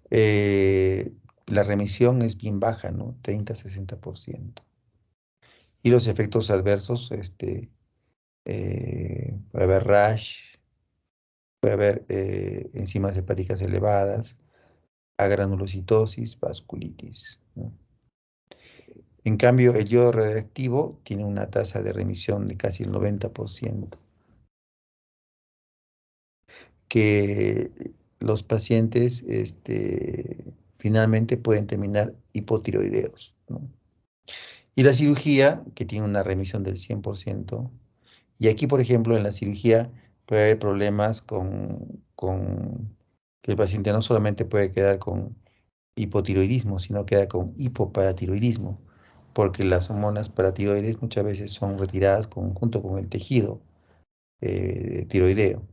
Speaker 1: La remisión es bien baja, ¿no? 30-60%. Y los efectos adversos, puede haber rash, puede haber enzimas hepáticas elevadas, agranulocitosis, vasculitis, ¿no? En cambio, el yodo radioactivo tiene una tasa de remisión de casi el 90%, que los pacientes finalmente pueden terminar hipotiroideos, ¿no? Y la cirugía, que tiene una remisión del 100%, y aquí, por ejemplo, en la cirugía puede haber problemas con que el paciente no solamente puede quedar con hipotiroidismo, sino queda con hipoparatiroidismo, porque las hormonas paratiroides muchas veces son retiradas junto con el tejido tiroideo,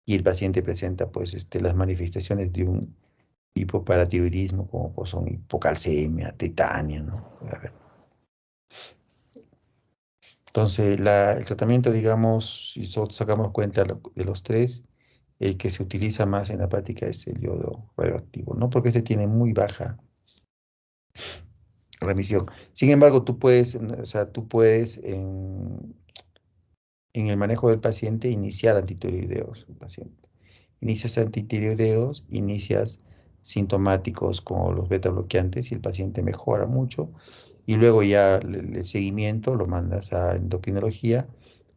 Speaker 1: y el paciente presenta pues las manifestaciones de un hipoparatiroidismo, como pues, son hipocalcemia, tetania, ¿no? A ver. Entonces, el tratamiento, digamos, si sacamos cuenta de los tres, el que se utiliza más en la práctica es el yodo radioactivo, ¿no? Porque este tiene muy baja remisión. Sin embargo, tú puedes, o sea, tú puedes en el manejo del paciente iniciar antitiroideos, el paciente. Inicias antitiroideos, inicias sintomáticos como los beta bloqueantes y el paciente mejora mucho, y luego ya el seguimiento lo mandas a endocrinología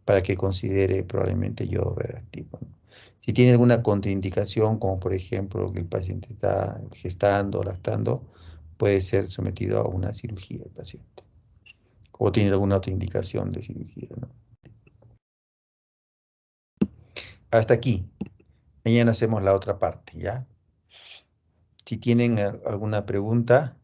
Speaker 1: para que considere probablemente yodo radioactivo, ¿no? Si tiene alguna contraindicación, como por ejemplo que el paciente está gestando o lactando, puede ser sometido a una cirugía el paciente. O tiene alguna otra indicación de cirugía, ¿no? Hasta aquí. Mañana hacemos la otra parte, ¿ya? Si tienen alguna pregunta.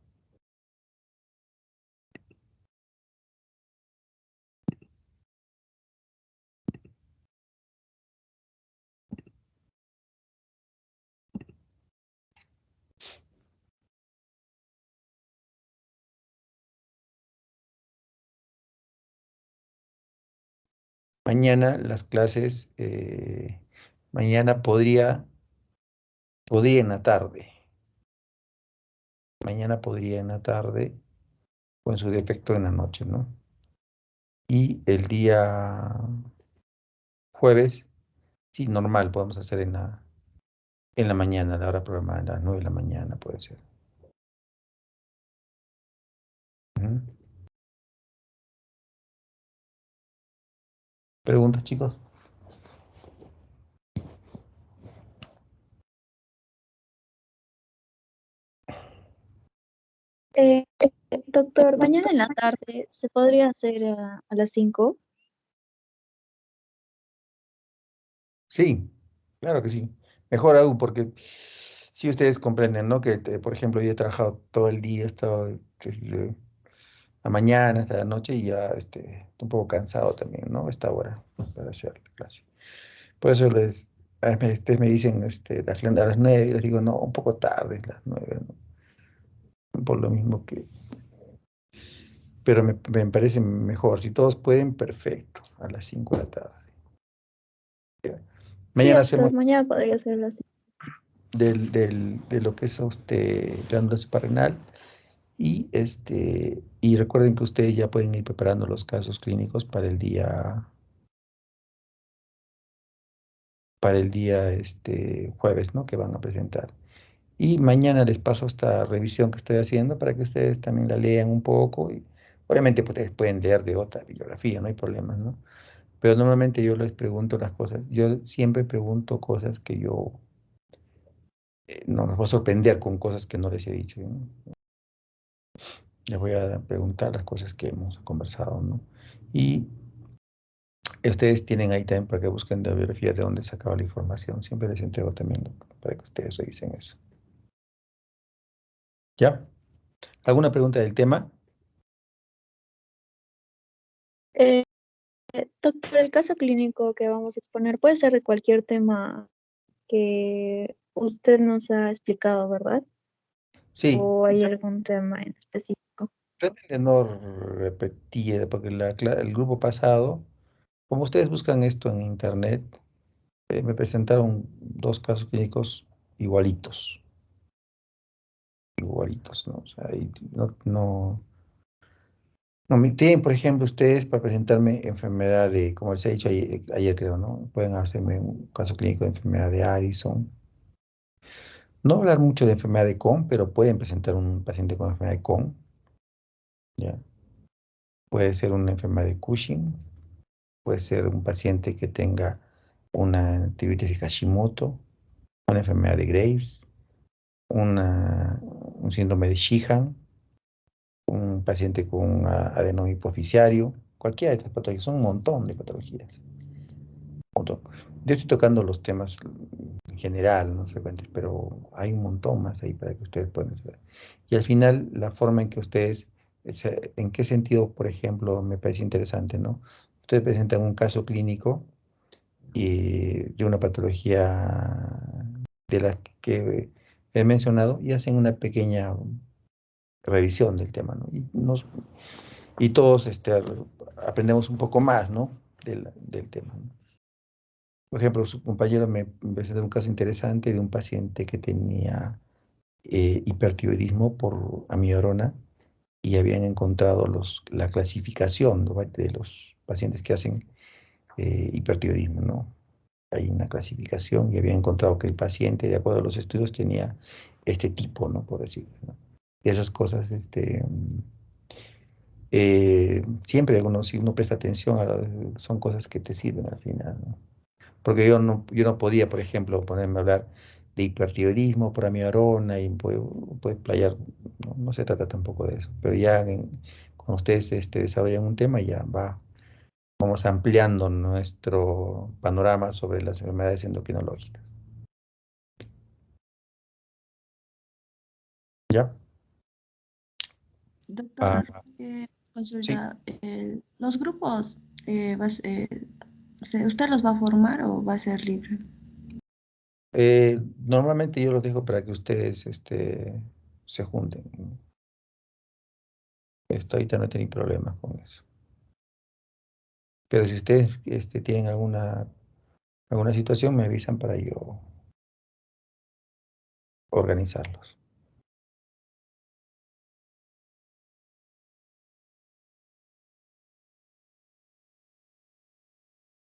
Speaker 1: Mañana las clases, mañana podría en la tarde. Mañana podría en la tarde o en su defecto en la noche, ¿no? Y el día jueves, sí, normal, podemos hacer en la mañana, a la hora programada, a las 9 de la mañana puede ser. Ujú. ¿Preguntas, chicos?
Speaker 2: Eh, doctor, mañana en la tarde se podría hacer a las 5.
Speaker 1: Sí, claro que sí. Mejor aún porque si ustedes comprenden, ¿no? Que, por ejemplo, yo he trabajado todo el día, he estado desde la mañana hasta la noche y ya estoy un poco cansado también, ¿no? A esta hora para hacer la clase. Por eso ustedes me dicen a las 9 y les digo, no, un poco tarde, las 9, ¿no? Por lo mismo que, pero me parece mejor. Si todos pueden, perfecto, a las 5 de la tarde. Ya.
Speaker 2: Sí,
Speaker 1: Mañana hacemos
Speaker 2: doctor, mañana podría ser a las 5.
Speaker 1: de lo que es glándula suprarrenal. Y recuerden que ustedes ya pueden ir preparando los casos clínicos para el día jueves, ¿no? Que van a presentar. Y mañana les paso esta revisión que estoy haciendo para que ustedes también la lean un poco. Y obviamente pues, ustedes pueden leer de otra bibliografía, no hay problema, ¿no? Pero normalmente yo les pregunto las cosas. Yo siempre pregunto cosas que yo no los voy a sorprender con cosas que no les he dicho, ¿no? Les voy a preguntar las cosas que hemos conversado, ¿no? Y ustedes tienen ahí también para que busquen la biografía de dónde sacaba la información. Siempre les entrego también para que ustedes revisen eso. ¿Ya? ¿Alguna pregunta del tema?
Speaker 2: Eh, doctor, el caso clínico que vamos a exponer puede ser de cualquier tema que usted nos ha explicado, ¿verdad?
Speaker 1: Sí.
Speaker 2: ¿O hay algún tema en específico?
Speaker 1: Traten de no repetir, porque el grupo pasado, como ustedes buscan esto en internet, Me presentaron dos casos clínicos igualitos, igualitos, ¿no? O sea, no me tienen, por ejemplo, ustedes para presentarme enfermedad de, como les he dicho ayer, creo, ¿no? Pueden hacerme un caso clínico de enfermedad de Addison. No hablar mucho de enfermedad de Cohn, pero pueden presentar un paciente con enfermedad de Cohn, ¿ya? Puede ser una enfermedad de Cushing, puede ser un paciente que tenga una tiroides de Hashimoto, una enfermedad de Graves, un síndrome de Sheehan, un paciente con un adenoma hipoficiario, cualquiera de estas patologías, son un montón de patologías. Montón. Yo estoy tocando los temas en general, no frecuentes, pero hay un montón más ahí para que ustedes puedan saber. Y al final, la forma en que ustedes, en qué sentido, por ejemplo, me parece interesante, ¿no? Ustedes presentan un caso clínico de una patología de las que he mencionado y hacen una pequeña revisión del tema, ¿no? Y todos aprendemos un poco más, ¿no? Del tema, ¿no? Por ejemplo, su compañero me presentó un caso interesante de un paciente que tenía hipertiroidismo por amiodarona y habían encontrado la clasificación, ¿no?, de los pacientes que hacen hipertiroidismo, ¿no? Hay una clasificación y habían encontrado que el paciente, de acuerdo a los estudios, tenía este tipo, ¿no? Por decirlo, ¿no? Y esas cosas, siempre si uno presta atención, son cosas que te sirven al final, ¿no? Porque yo no podía, por ejemplo, ponerme a hablar de hipertiroidismo por amiodarona y pues playar, no, no se trata tampoco de eso, pero ya cuando ustedes desarrollan un tema, vamos ampliando nuestro panorama sobre las enfermedades endocrinológicas. ¿Ya?
Speaker 3: Doctor,
Speaker 1: Ah, sí.
Speaker 3: consulta, los grupos, ¿usted los va a formar o va a ser libre?
Speaker 1: Normalmente yo los dejo para que ustedes se junten, ¿no? Ahorita no tengo problemas con eso. Pero si ustedes tienen alguna situación, me avisan para yo organizarlos.